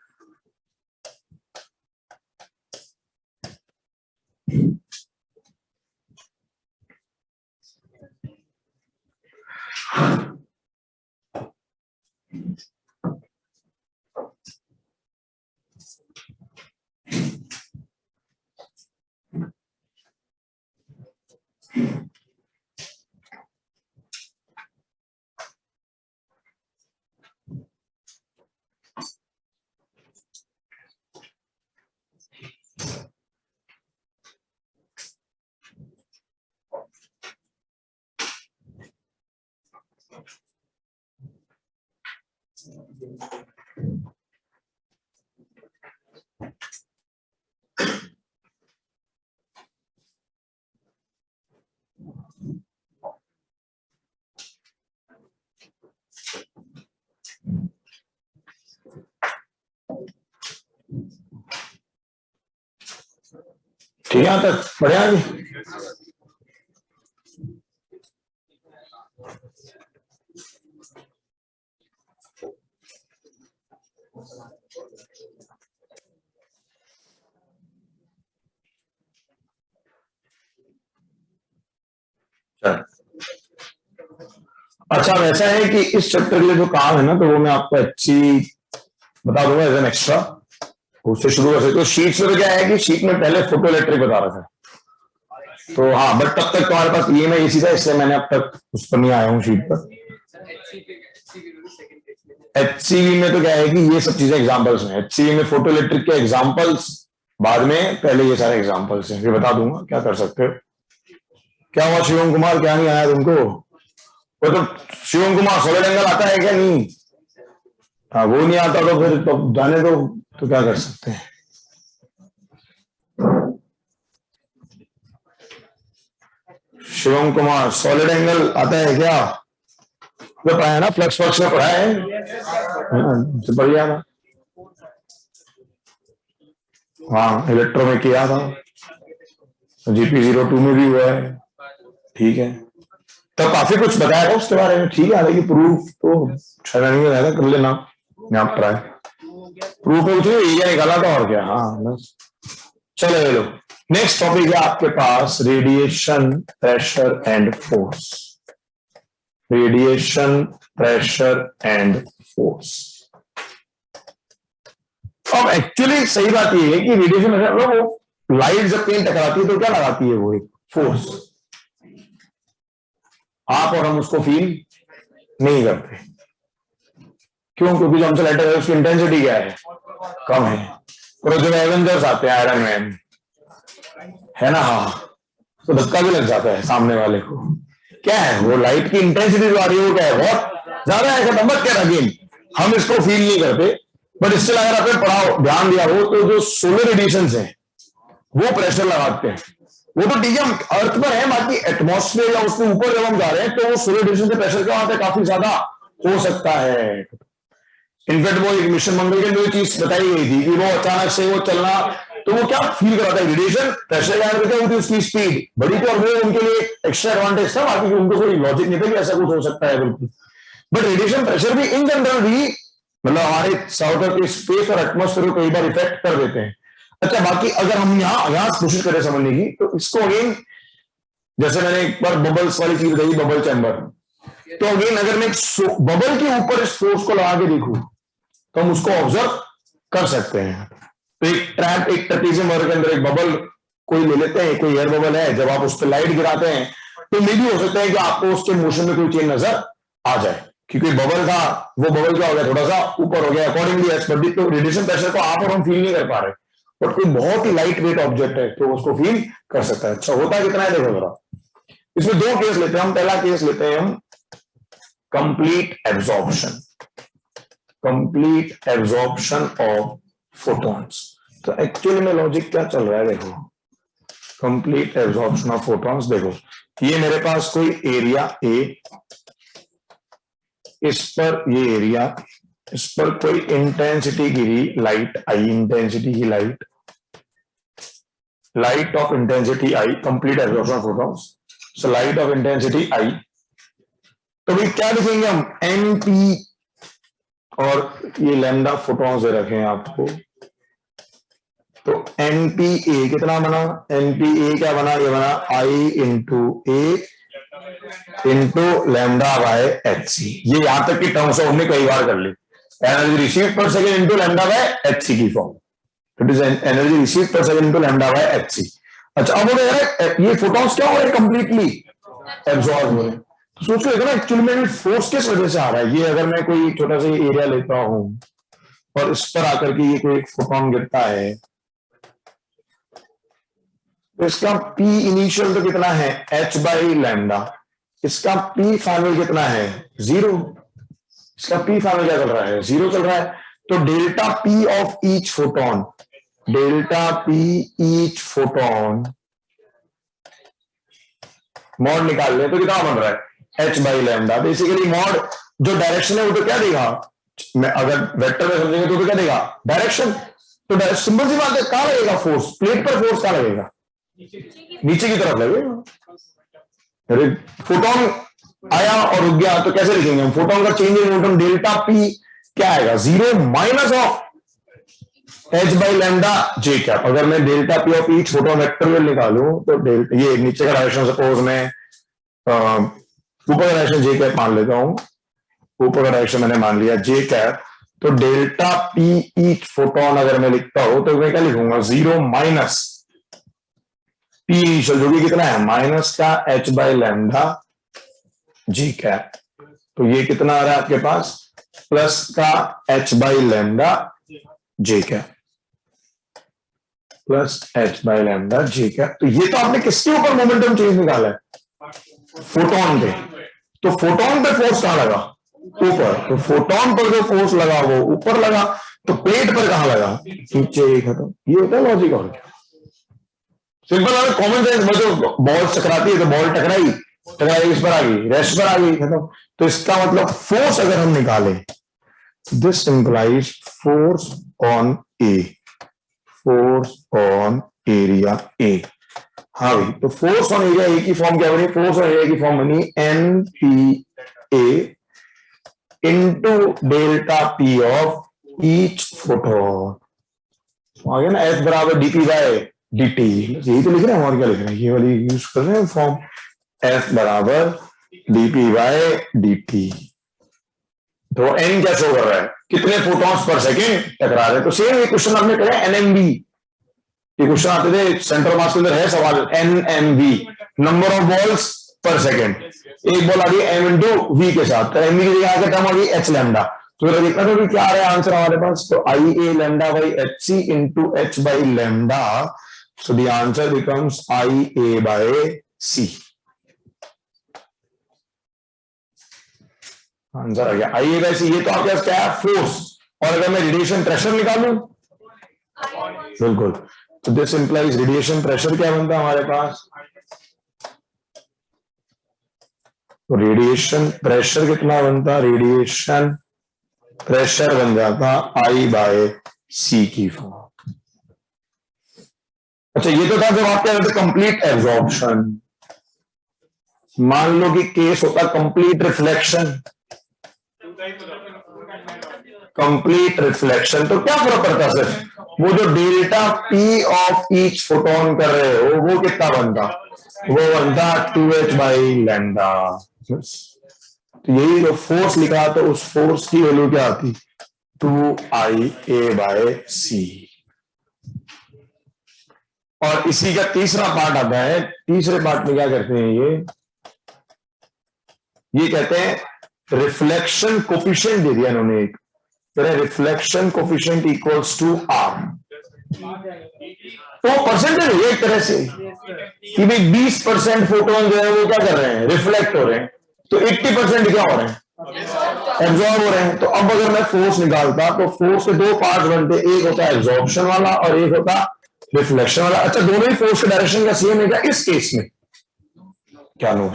ठीक है, यहाँ तक बढ़िया जी। अच्छा, वैसा है कि इस चैप्टर के लिए जो काम है ना, तो वो मैं आपको अच्छी बता दूंगा एज एन एक्स्ट्रा, उससे शुरू कर सकते हो। शीट में तो क्या है कि शीट में पहले फोटो इलेक्ट्रिक बता रखा है, तो हाँ, बट तब तक तुम्हारे पास ये में इसी था, इसलिए मैंने अब तक उस पर नहीं आया हूँ शीट पर। एचसीवी में तो क्या है कि ये सब चीजें एग्जांपल्स हैं। एचसीवी में फोटो इलेक्ट्रिक के एग्जांपल्स बाद में, पहले ये सारे एग्जांपल्स हैं, ये बता दूंगा क्या कर सकते हो। क्या हुआ शिवम कुमार, क्या नहीं आया तुमको? वो तो शिवम कुमार सॉलिड एंगल आता है क्या? नहीं, हाँ, वो नहीं आता तो फिर तो जाने दो, तो क्या कर सकते हैं। शिवम कुमार सॉलिड एंगल आता है क्या? तो पढ़ा है ना, फ्लक्स फ्लक्स में पढ़ा है, बढ़िया था। हाँ, इलेक्ट्रो में किया था, GP02 में भी हुआ है, ठीक है। तो काफी कुछ बताया था उसके बारे में, ठीक है। हालांकि प्रूफ तो शायद नहीं बताया था, कर लेना आप ट्राई। प्रूफ है कुछ एरिया निकाला था और क्या, हाँ बस। चलो ये लो, नेक्स्ट टॉपिक है आपके पास radiation, pressure and force. Radiation, pressure and force. अब एक्चुअली सही बात ये है कि रेडिएशन, वो लाइट जब कहीं टकराती है तो क्या लगाती है? वो एक फोर्स। आप और हम उसको फील नहीं करते, क्यों? क्योंकि जो हमसे लाइट है उसकी इंटेंसिटी क्या है? कम है। और जब एवेंजर्स आते हैं, आयरन मैन है ना, हाँ, तो धक्का भी लग जाता है सामने वाले को। क्या है वो? लाइट की इंटेंसिटी जो आ रही है वो क्या है? बहुत ज्यादा है, खत्म। बट क्या, अगेन हम इसको फील नहीं करते, बट स्टिल अगर आपने पढ़ा, ध्यान दिया हो, तो जो सोलर रेडिएशन है वो प्रेशर लगाते हैं। वो तो ठीक है, अर्थ पर है, बाकी एटमॉस्फेयर या उसके ऊपर जब हम जा रहे हैं तो वो सोलर रेडिएशन से प्रेशर क्या आता है? काफी ज्यादा हो सकता है। इनफैक्ट वो एक मिशन मंगल के लिए चीज बताई गई थी कि वो अचानक से वो चलना, तो वो क्या फील कराता है? रेडिएशन प्रेशर क्या होती है, उसकी स्पीड बड़ी थी, और वो उनके लिए एक्स्ट्रा एडवांटेज था, बाकी उनको कोई लॉजिक नहीं था कि ऐसा कुछ हो सकता है, बिल्कुल। बट रेडिएशन प्रेशर भी इन जनरल भी, मतलब हमारे चारों के स्पेस और एटमॉस्फेयर को कई बार इफेक्ट कर देते हैं। अच्छा, बाकी अगर हम यहाँ कोशिश करें समझने की, तो इसको अगेन, जैसे मैंने एक बार बबल्स वाली चीज बताई, बबल चैम्बर, तो अगेन अगर मैं बबल के ऊपर इस फोर्स को लगा के देखूं तो हम उसको ऑब्जर्व कर सकते हैं। तो एक ट्रैप, एक ट्रेपेजियम वर्क के अंदर एक बबल कोई ले लेते हैं, कोई एयर बबल है, जब आप उस पर लाइट गिराते हैं तो मे भी हो सकता है कि आपको उसके मोशन में कोई चेंज नजर आ जाए, क्योंकि बबल था, वो बबल क्या हो गया? थोड़ा सा ऊपर हो गया, अकॉर्डिंगली तो रेडिएशन प्रेशर को आप और हम फील नहीं कर पा रहे, बट कोई बहुत ही लाइट वेट ऑब्जेक्ट है तो उसको फील कर सकता है। अच्छा, होता कितना है देखो जरा। इसमें दो केस लेते हैं हम। पहला केस लेते हैं हम complete absorption, complete absorption of photons. तो एक्चुअली में लॉजिक क्या चल रहा है देखो, कंप्लीट एब्जॉर्प्शन ऑफ फोटॉन्स। देखो, ये मेरे पास कोई एरिया ए, इस पर ये एरिया, इस पर कोई इंटेंसिटी गिरी, लाइट आई, इंटेंसिटी की light, light of intensity I, complete absorption of photons. So light of intensity I, तो भाई क्या लिखेंगे हम? एन पी, और ये लैम्डा फोटॉन्स दे रखे हैं आपको, तो एन पी ए कितना बना? एन पी ए क्या बना? ये बना I into A into lambda by H C. ये यहां तक की टर्म्स हमने कई बार कर ली। Energy receive per second into lambda by H C की form, it is energy receive per second into lambda by H C. अच्छा, अब ये फोटॉन्स क्या हो रहे हैं? कंप्लीटली एब्जॉर्ब हो रहे हैं। तो सोच लो ना, एक्चुअली में फोर्स किस वजह से आ रहा है? ये अगर मैं कोई छोटा सा एरिया लेता हूं और इस पर आकर के ये कोई एक फोटॉन गिरता है, तो इसका P इनिशियल तो कितना है? H by lambda. इसका P फाइनल कितना है? 0। इसका P फाइनल क्या चल रहा है? 0 चल रहा है। तो delta P of each photon, delta P each photon, mod निकाल ले तो कितना बन रहा है? H by lambda. Basically mod जो डायरेक्शन है वो तो क्या देगा? मैं अगर वेक्टर में समझेंगे तो क्या देगा? डायरेक्शन। तो सिंपल सी बात है, कहां लगेगा फोर्स? प्लेट पर फोर्स कहां लगेगा? नीचे की तरफ लगेगा। अरे फोटोन आया और रुक गया, तो कैसे लिखेंगे हम? फोटोन का change in momentum delta P क्या आएगा? 0 minus of H by lambda j cap. अगर मैं delta P of each photon vector में निकालूं तो ये नीचे का डायरेक्शन सपोज मैं ऊपर का डायरेक्शन जे कैप मान लेता हूं, ऊपर का डायरेक्शन मैंने मान लिया जे कैप, तो डेल्टा पी ईच फोटोन अगर मैं लिखता हूं तो मैं क्या लिखूंगा? 0 माइनस पी इनिशियल, जो कि कितना है? माइनस का h by lambda j cap. तो ये कितना आ रहा है आपके पास? प्लस का h by lambda j cap, plus h by lambda j cap. तो ये तो आपने किसके ऊपर मोमेंटम चेंज निकाला है? फोटोन पे। तो फोटोन पे फोर्स कहां लगा? ऊपर। तो फोटोन पर जो फोर्स लगा वो ऊपर लगा, तो प्लेट पर कहां लगा? नीचे। खत्म। ये होता है लॉजिक। और क्या सिंपल है, कॉमन सेंस। मतलब बॉल टकराती है तो बॉल टकराई, टकराई इस पर आ गई, रेस्ट पर आ गई, खत्म। तो इसका मतलब फोर्स अगर हम निकालें, this implies force on A, force on area A. हाँ भाई, तो फोर्स ऑन एरिया ए की फॉर्म क्या बनी? फोर्स ऑन एरिया की फॉर्म बनी N P A into delta P of each photon. आ गया ना? एफ बराबर डीपी बाय dt। यही तो लिख रहे हैं, और क्या लिख रहे हैं? ये वाली यूज कर रहे हैं फॉर्म। एफ बराबर dp बाय dt। तो n क्या शो कर रहा है? कितने फोटॉन्स पर सेकेंड टकरा रहे हैं। तो सेम ये क्वेश्चन आपने करा एनएमवी। ये क्वेश्चन आते थे सेंट्रल मास के अंदर, है सवाल एनएमवी, नंबर ऑफ बॉल्स पर सेकेंड। एक बॉल आ गई एम इंटू वी के साथ, तो एमवी की जगह आगे टर्म आ गई एच लैम्डा। तो जरा देखना था कि क्या आ रहा है आंसर हमारे पास। तो I A lambda by H C into H by lambda. So the answer becomes I A by C. Answer आ गया आई ए बाय सी। ये तो आपके पास क्या है? फोर्स। और अगर मैं रेडिएशन प्रेशर निकालूं, बिल्कुल, तो दिस इंप्लाइज रेडिएशन प्रेशर क्या बनता है हमारे पास? तो रेडिएशन प्रेशर कितना बनता? रेडिएशन प्रेशर बन जाता आई बाय सी की फॉर्म। अच्छा, ये तो था जब आप क्या कहते कंप्लीट एब्जॉर्प्शन। मान लो कि केस होता कंप्लीट रिफ्लेक्शन। कंप्लीट रिफ्लेक्शन तो क्या फर्क पड़ता? सिर्फ वो जो delta P of each photon कर रहे हो वो कितना बनता? वो बनता 2h बाई लैम्डा। तो यही जो फोर्स लिखा तो उस फोर्स की वैल्यू क्या आती? 2IA by C. और इसी का तीसरा पार्ट आता है। तीसरे पार्ट में क्या करते हैं ये कहते हैं रिफ्लेक्शन कोफिशिएंट दे दिया इन्होंने एक। Reflection coefficient equals to r. तो परसेंटेज है एक तरह से कि भाई 20% फोटोन जो है वो क्या कर रहे हैं? रिफ्लेक्ट हो रहे हैं। तो 80% क्या हो रहे हैं? एब्जॉर्ब हो रहे हैं। तो अब अगर मैं फोर्स निकालता तो फोर्स के दो पार्ट बनते, एक होता है एब्जॉर्प्शन वाला और एक होता रिफ्लेक्शन वाला। अच्छा, दोनों ही फोर्स का डायरेक्शन का सेम है क्या इस केस में? क्या नो?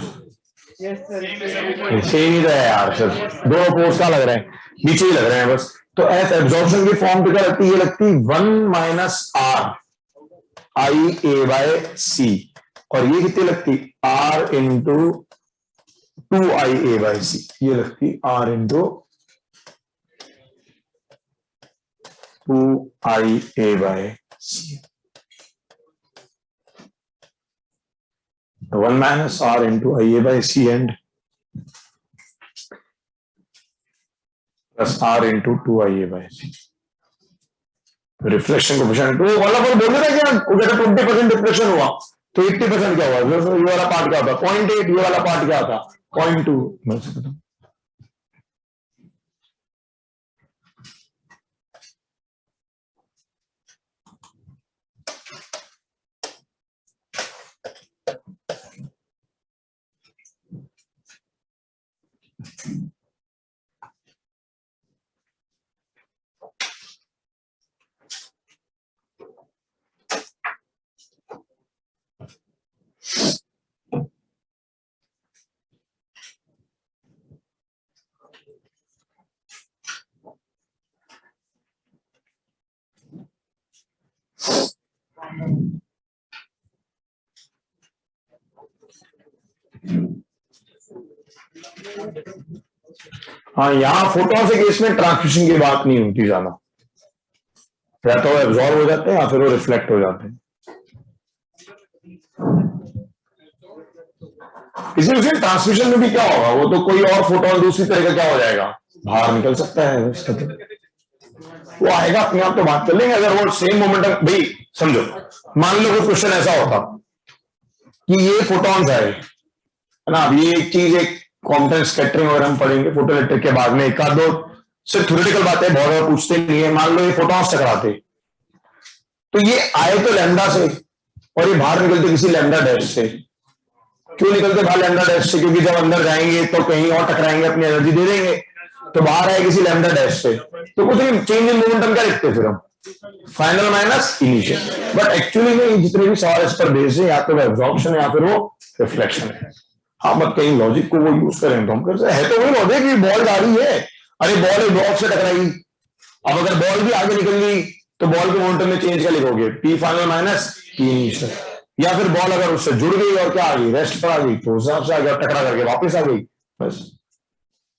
सेम ही तो है यार, सिर्फ दोनों फोर्स का लग रहे हैं, नीचे ही लग रहे हैं बस। तो एफ एब्जॉर्प्शन की फॉर्म पे क्या लगती है? ये लगती 1 minus R I A by C. और ये कितनी लगती? R into 2IA by C. ये लगती R into 2IA by C. 1 minus R into IA by C and plus R into 2IA by C। Reflection coefficient वो वाला पर बोल रहे थे क्या? वो कहता 20% रिफ्लेक्शन हुआ तो 80% क्या हुआ? ये वाला पार्ट क्या होता? 0.8। ये वाला पार्ट क्या था? 0.2। हाँ, यहाँ फोटोन के केस में ट्रांसमिशन की बात नहीं होती ज्यादा, या तो वो एब्जॉर्ब हो जाते हैं या फिर वो रिफ्लेक्ट हो जाते हैं। इसी ट्रांसमिशन में भी क्या होगा, वो तो कोई और फोटोन दूसरी तरह का क्या हो जाएगा, बाहर निकल सकता है, वो आएगा अपने आप, तो बात कर लेंगे। अगर वो सेम मोमेंटम, भाई समझो, मान लो कोई क्वेश्चन ऐसा होता कि ये फोटॉन्स है ना, अब ये एक चीज, एक कॉम्प्लेक्स स्कैटरिंग वगैरह हम पढ़ेंगे फोटो इलेक्ट्रिक के बाद में, एक आध दो सिर्फ थ्योरेटिकल बातें बहुत ज्यादा पूछते नहीं है। मान लो ये फोटॉन्स टकराते, तो ये आए तो लैम्डा से और ये बाहर निकलते किसी लैम्डा डैश से। क्यों निकलते बाहर लैम्डा डैश से? क्योंकि जब अंदर जाएंगे तो कहीं और टकराएंगे, अपनी एनर्जी दे देंगे, तो बाहर आए किसी लैम्डा डैश से। तो कुछ नहीं, चेंज इन मोमेंटम क्या लिखते फिर हम, final minus initial. But actually में जितने भी सवाल इस पर बेस्ड है, या तो वो एब्जॉर्प्शन है या फिर वो रिफ्लेक्शन है। हाँ, बट कहीं लॉजिक को वो यूज करें तो हम कर है, तो वही लॉजिक कि बॉल जा रही है, अरे बॉल एक ब्लॉक से टकराई, अब अगर बॉल भी आगे निकल गई तो बॉल के मोमेंटम में चेंज क्या लिखोगे, P final minus P initial. या फिर बॉल अगर उससे जुड़ गई और क्या आ गई, रेस्ट पर आ गई, तो उस हिसाब से आगे टकरा करके वापस आ गई। बस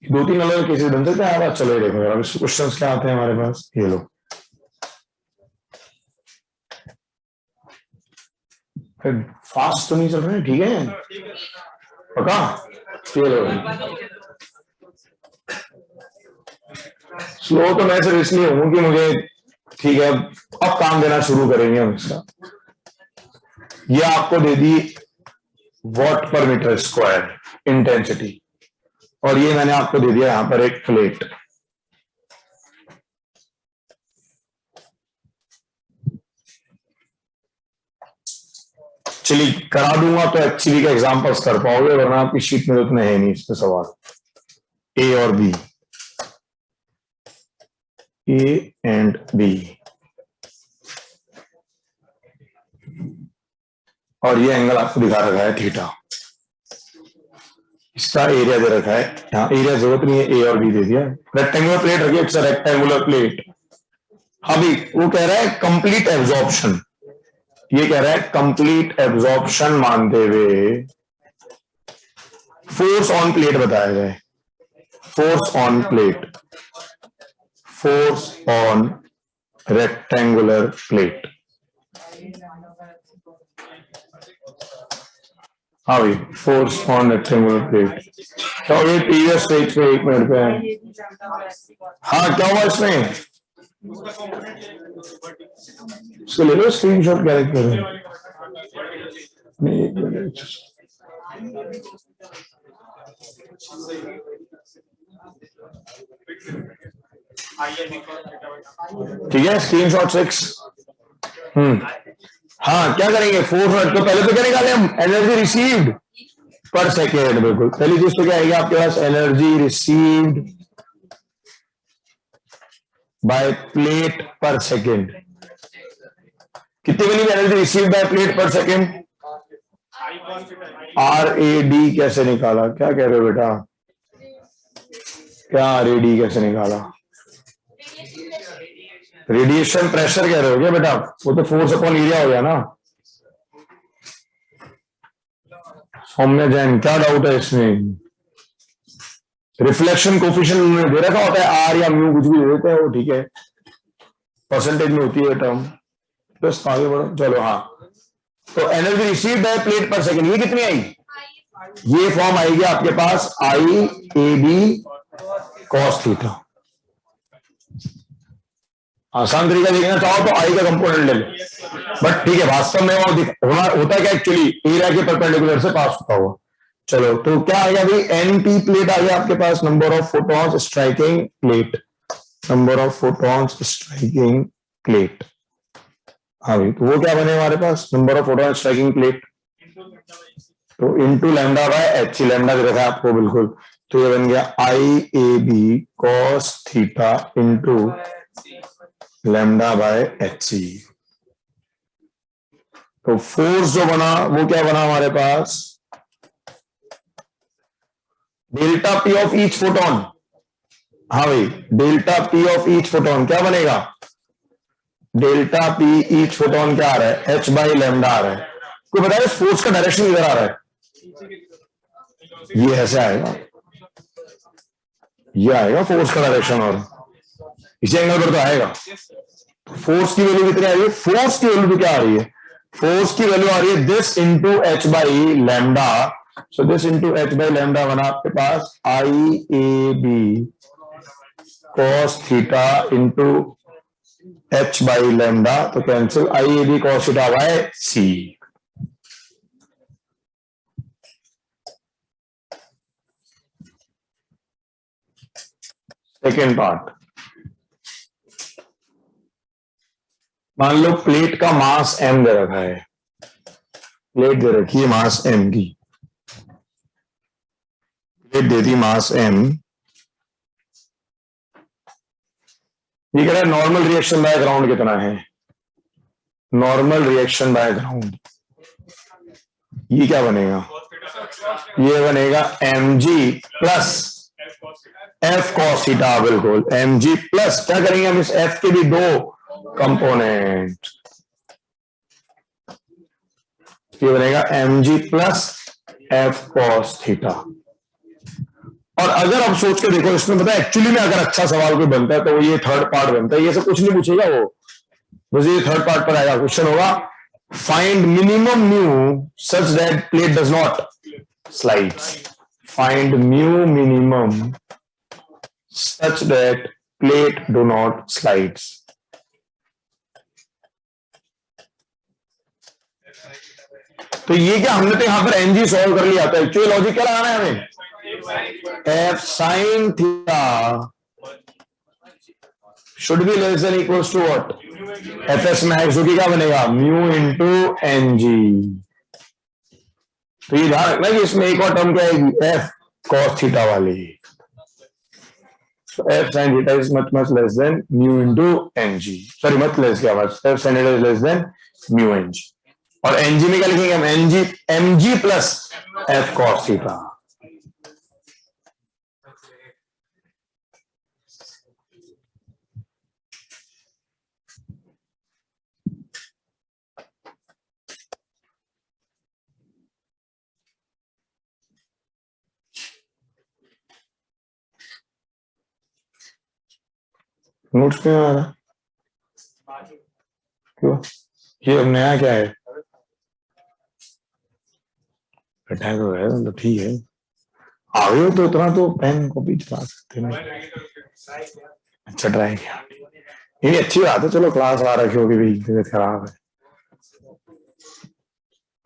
दो तीन अलग केसेस बन सकते हैं। चलो ये देखो अब क्वेश्चन क्या आते हैं हमारे पास, ये लो फास्ट तो नहीं चल रहे, ठीक है पक्का, ये लो। स्लो तो मैं सिर्फ इसलिए हूं कि मुझे, ठीक है अब काम देना शुरू करेंगे हम इसका। ये आपको दे दी वॉट पर मीटर स्क्वायर इंटेंसिटी, और ये मैंने आपको दे दिया यहां पर एक प्लेट। चलिए करा दूंगा तो एक्चुअली का एग्जांपल्स कर पाओगे, वरना आपकी शीट में उतने है नहीं इसमें सवाल। ए और बी, ए एंड बी, और ये एंगल आपको दिखा रखा है थीटा, इसका एरिया दे रखा है, यहाँ एरिया जरूरत नहीं है, ए और बी दे दिया। रेक्टेंगुलर प्लेट रखिए, इट्स रेक्टेंगुलर प्लेट। अभी वो कह रहा है कंप्लीट एब्जॉर्प्शन, ये कह रहा है कंप्लीट एब्जॉर्प्शन मानते हुए फोर्स ऑन प्लेट बताया जाए, force on plate, force on rectangular plate. हाँ भाई, फोर्स ऑन रेक्टेंगुलर प्लेट क्या हो गया, टीवीएस स्टेज पे 1 मिनट पे है। हाँ क्या हुआ इसमें, इसको ले लो स्क्रीनशॉट, क्या करें नहीं, 1 मिनट। ठीक है, स्क्रीनशॉट 6। हाँ क्या करेंगे, फोर्स तो पहले तो क्या निकाले हम, एनर्जी रिसीव्ड पर सेकेंड। बिल्कुल पहली चीज तो क्या आएगी आपके पास, एनर्जी रिसीव्ड बाय प्लेट पर सेकेंड। कितनी बनी एनर्जी रिसीव्ड बाय प्लेट पर सेकेंड, RAD कैसे निकाला, क्या कह रहे हो बेटा, क्या RAD कैसे निकाला, रेडिएशन प्रेशर कह रहे हो क्या बेटा, वो तो फोर्स अपॉन एरिया हो गया ना। सौम्य जैन क्या डाउट है इसमें, रिफ्लेक्शन कोफिशिएंट उन्होंने दे रखा होता है, आर या म्यू कुछ भी दे देते हैं वो, ठीक है परसेंटेज में होती है टर्म। बस आगे बढ़ो, चलो हाँ, तो एनर्जी रिसीव्ड बाय प्लेट पर सेकेंड, ये कितनी आई, ये फॉर्म आएगी आपके पास IAB cos थीटा। आसान तरीका देखना चाहो तो आई का कंपोनेंट ले लो, बट ठीक है वास्तव में वो होता क्या एक्चुअली, एरिया के परपेंडिकुलर से पास होता हुआ। चलो तो क्या आ गया भाई, NP प्लेट आ गया आपके पास, number of photons striking plate, number of photons striking plate. हाँ भाई, तो वो क्या बने हमारे पास, number of photon striking plate, तो into lambda by H, lambda दे रखा है आपको बिल्कुल, तो ये बन गया IAB cos theta into lambda by HC। तो फोर्स जो बना वो क्या बना हमारे पास, delta P of each photon. हाँ भाई, delta P of each photon क्या बनेगा, डेल्टा P ईच फोटोन क्या आ रहा है, H बाई लैम्डा आ रहा है। कोई बताए फोर्स का डायरेक्शन इधर आ रहा है, ये ऐसे आएगा, ये आएगा फोर्स का डायरेक्शन, और इसी एंगल पर तो आएगा। फोर्स की वैल्यू कितनी आ रही है? फोर्स की वैल्यू तो क्या आ रही है? फोर्स की वैल्यू आ रही है this into H by lambda. So this into H by lambda बना आपके पास I A B cos theta into H by lambda, तो cancel I A B cos theta by C. Second part, मान लो plate का मास m दे रखा है, plate दे रखी है मास m की, प्लेट दे दी मास m। ये कह रहा है नॉर्मल रिएक्शन बाय ग्राउंड कितना है? नॉर्मल रिएक्शन बाय ग्राउंड ये क्या बनेगा? ये बनेगा mg plus f cos theta. बिल्कुल mg प्लस क्या करेंगे हम, इस f के भी दो कंपोनेंट, ये बनेगा mg plus f cos theta. और अगर आप सोच के देखो इसमें, पता है एक्चुअली में अगर अच्छा सवाल कोई बनता है तो वो ये थर्ड पार्ट बनता है, ये सब कुछ नहीं पूछेगा वो, बस ये थर्ड पार्ट पर आएगा। क्वेश्चन होगा find minimum mu such that plate does not slides. Find mu minimum such that plate do not slides. तो ये क्या, हमने तो यहां पर एनजी सॉल्व कर लिया था। एक्चुअली लॉजिक क्या लगाना है हमें? f sin theta should be less than equals to what? fs max, जो कि क्या बनेगा? Mu into NG. तो ये ध्यान रखना कि इसमें एक और टर्म क्या आएगी? f cos थीटा वाली। So f sin theta is much less than mu into ng। Sorry मत लेस, क्या बात, f sin theta is less than mu ng। और ng में क्या लिखेंगे हम? mg plus f cos theta. Notes में आ रहा क्यों? ये अब नया क्या है? बैठा तो है तो ठीक है, आ गए तो इतना तो पेन कॉपी चला सकते ना। अच्छा ट्राई किया, ये अच्छी बात है। चलो क्लास आ रखी होगी भी, तबीयत खराब है,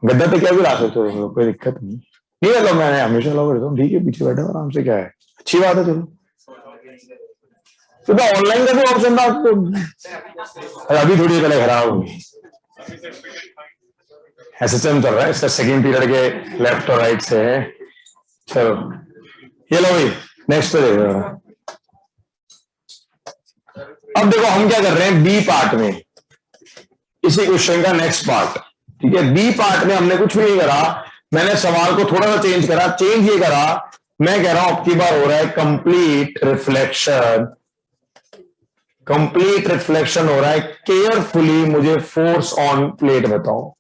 गद्दा पे क्या भी ला सकते हो, कोई दिक्कत नहीं। नहीं मतलब मैंने हमेशा लोग करता हूँ, ठीक है पीछे बैठे आराम से, क्या है, अच्छी बात है। चलो तो ऑनलाइन का भी ऑप्शन था तो अभी थोड़ी पहले खराब होगी। एसएचएम चल रहा है, इसका सेकंड पीरियड के लेफ्ट और राइट से है। चलो ये लो भाई, नेक्स्ट पे देखो। अब देखो हम क्या कर रहे हैं बी पार्ट में, इसी क्वेश्चन का नेक्स्ट पार्ट। ठीक है, बी पार्ट में हमने कुछ भी नहीं करा, मैंने सवाल को थोड़ा सा चेंज करा। चेंज ये करा, मैं कह रहा हूं अब की बार हो रहा है कंप्लीट रिफ्लेक्शन। कंप्लीट रिफ्लेक्शन हो रहा है, केयरफुली मुझे फोर्स ऑन प्लेट बताओ,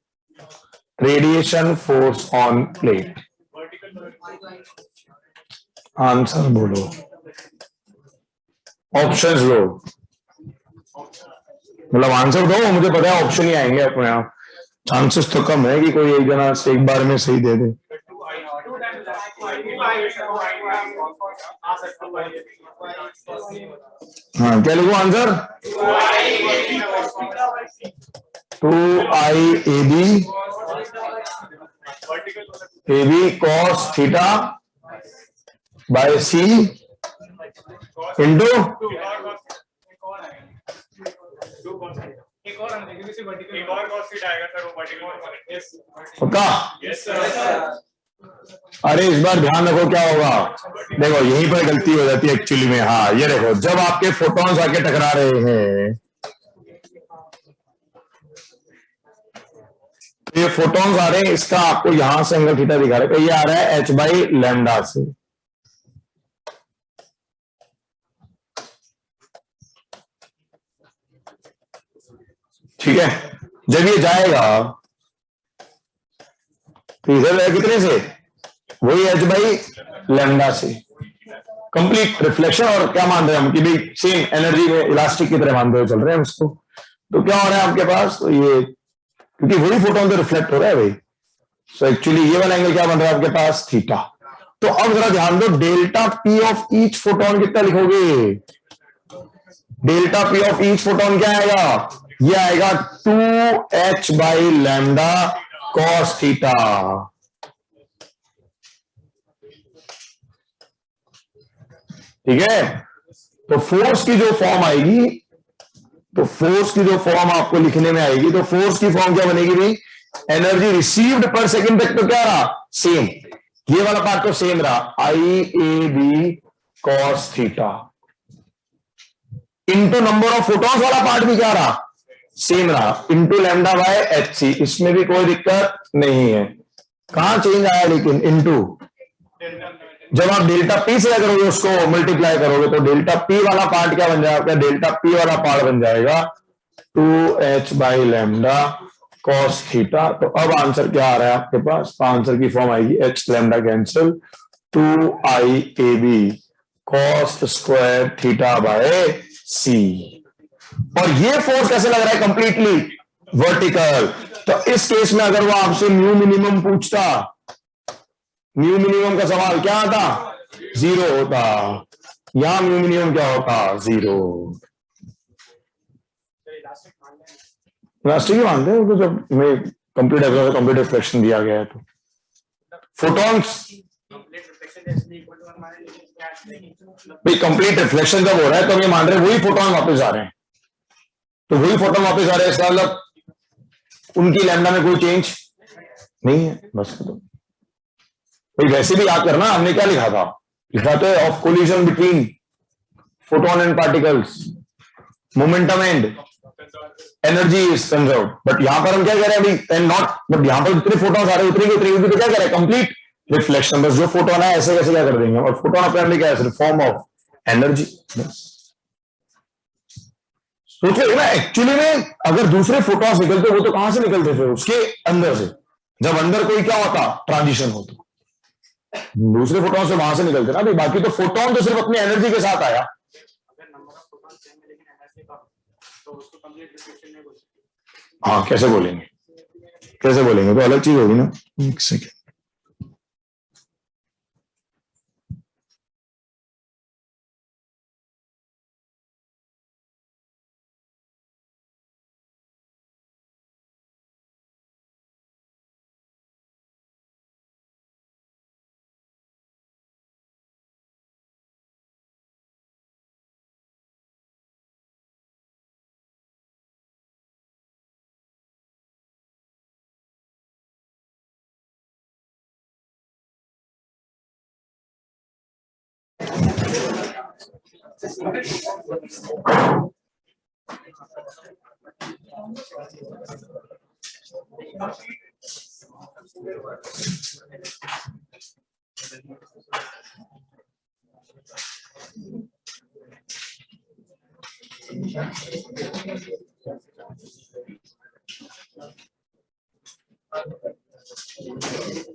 radiation force on plate. Answer बोलो, ऑप्शंस लो, मतलब आंसर दो, मुझे पता है ऑप्शन ही आएंगे अपने आप। चांसेस तो कम है कि कोई एक जना एक बार में सही दे दे। हाँ क्या लिखो answer? 2IAB cos theta by c into पक्का? अरे इस बार ध्यान रखो क्या होगा, देखो यहीं पर गलती हो जाती है एक्चुअली में। हाँ ये देखो, जब आपके फोटॉन्स आके टकरा रहे हैं, तो ये फोटॉन्स आ रहे हैं, इसका आपको यहां से एंगल थीटा दिखा रहे हैं, ये आ रहा है h बाई लैम्डा से। ठीक है, जब ये जाएगा तो इधर कितने से? वही h बाई लैम्डा से। Complete reflection. और क्या मान रहे हैं हम कि भाई सेम एनर्जी में इलास्टिक की तरह मानते हुए चल रहे हैं उसको। तो क्या हो रहा है आपके पास, तो ये क्योंकि वही फोटोन तो रिफ्लेक्ट हो रहा है भाई, सो एक्चुअली ये वाला एंगल क्या बन रहा है आपके पास, थीटा। तो अब जरा ध्यान दो, delta P of each photon कितना लिखोगे, delta P of each photon क्या आएगा, ये आएगा 2h/λ cos थीटा। ठीक है, तो फोर्स की जो फॉर्म आएगी, तो फोर्स की जो फॉर्म आपको लिखने में आएगी, तो फोर्स की फॉर्म क्या बनेगी भाई, एनर्जी रिसीव्ड पर सेकंड तक तो क्या रहा, सेम, ये वाला पार्ट तो सेम रहा, IAB cos theta, into number of photons वाला पार्ट भी क्या रहा, सेम रहा, इनटू λ/hc, इसमें भी कोई दिक्कत नहीं है। कहां चेंज आया लेकिन, इनटू, जब आप डेल्टा पी से करोगे उसको मल्टीप्लाई करोगे तो डेल्टा पी वाला पार्ट क्या बन जाएगा, डेल्टा पी वाला पार्ट बन जाएगा 2h/λ cos थीटा। तो अब आंसर क्या आ रहा है आपके पास, आंसर की फॉर्म आएगी h lambda cancel 2IAB cos square theta by c। और ये फोर्स कैसे लग रहा है, कंप्लीटली वर्टिकल। तो इस केस में अगर वो आपसे म्यू मिनिमम पूछता, म्यू मिनिमम का सवाल क्या आता, 0 होता, यहां म्यू मिनिमम क्या होता, 0। इलास्टिक ही मानते हैं, तो जब मैं कंप्लीट रिफ्लेक्शन दिया गया है तो फोटॉन्स भाई कंप्लीट रिफ्लेक्शन जब हो रहा है तो हम ये मान रहे हैं वही फोटोन वापस आ रहे हैं, तो वही फोटोन वापस आ रहे हैं, इसका मतलब उनकी लैम्डा में कोई चेंज नहीं है, बस तो भाई वैसे भी याद करना हमने क्या लिखा था, लिखा तो of collision between photon and particles momentum and energy is conserve. But यहां पर हम क्या कह रहे हैं अभी, एंड नॉट, बट यहां पर जितने फोटोन आ रहे हैं उतनी की तो क्या कह रहे हैं, कंप्लीट रिफ्लेक्शन। बस जो फोटोन है ऐसे कैसे क्या कर देंगे, और फोटोन अपने क्या है, फॉर्म ऑफ एनर्जी। सोचो ना, एक्चुअली में अगर दूसरे फोटोन निकलते वो तो कहां से निकलते थे, उसके अंदर से, जब अंदर कोई क्या होता, ट्रांजिशन होता, दूसरे फोटोन से वहां से निकलते ना भाई। बाकी तो फोटोन तो सिर्फ अपनी एनर्जी के साथ आया। हाँ कैसे बोलेंगे, कैसे बोलेंगे, तो अलग चीज होगी ना। एक सेकेंड,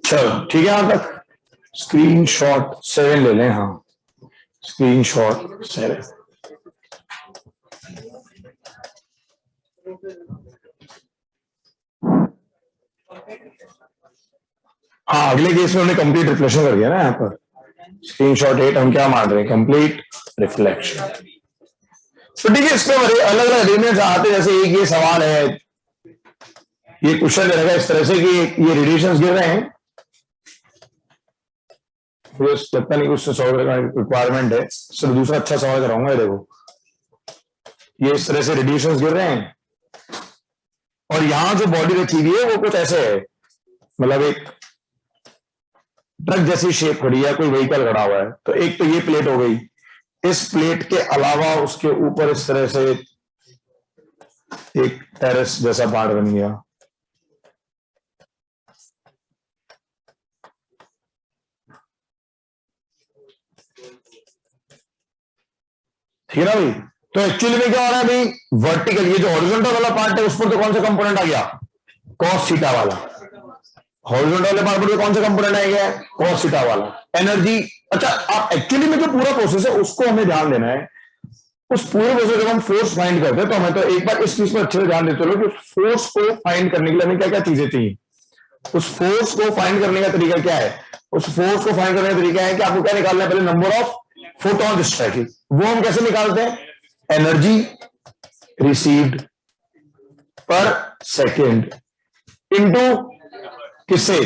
चलो ठीक है, यहां तक स्क्रीनशॉट 7 ले लें। हाँ स्क्रीनशॉट 7। हाँ अगले केस में हमने कंप्लीट रिफ्लेक्शन कर दिया ना, यहाँ पर स्क्रीनशॉट 8 हम क्या मान रहे हैं, कंप्लीट रिफ्लेक्शन। तो ठीक है, इसमें अलग अलग एलिमेंट्स आते, जैसे एक ये सवाल है, ये क्वेश्चन रहेगा इस तरह से कि ये रेडिएशंस गिर रहे हैं, लगता नहीं कुछ सॉल्व करने का रिक्वायरमेंट है, सिर्फ दूसरा अच्छा सवाल कराऊंगा। देखो ये इस तरह से रेडिएशंस गिर रहे हैं, और यहां जो बॉडी रखी हुई है वो कुछ ऐसे है, मतलब एक ट्रक जैसी शेप खड़ी है, कोई व्हीकल खड़ा हुआ है। तो एक तो ये प्लेट हो गई, इस प्लेट के अलावा उसके ऊपर इस तरह से एक टेरेस जैसा पार्ट बन गया। ठीक है ना भाई। तो एक्चुअली में क्या हो रहा है भाई, वर्टिकल ये जो हॉरिजॉन्टल वाला पार्ट है उस पर तो कौन सा कंपोनेंट आ गया, कॉस थीटा वाला। हॉरिजॉन्टल वाले पार्ट पर कौन सा कंपोनेंट आएगा, कॉस थीटा वाला। एनर्जी अच्छा, आप एक्चुअली में जो पूरा प्रोसेस है उसको हमें ध्यान देना है। उस पूरे प्रोसेस जब हम फोर्स फाइंड करते हैं तो हमें तो एक बार इस चीज पर अच्छे से ध्यान देते रहो कि फोर्स को फाइंड करने के लिए हमें क्या क्या चीजें चाहिए। उस फोर्स को फाइंड करने का तरीका क्या है? उस फोर्स को फाइंड करने का तरीका है कि आपको क्या निकालना है? पहले नंबर ऑफ फोटॉन स्ट्राइकिंग। वो हम कैसे निकालते हैं? Energy received per second into किससे?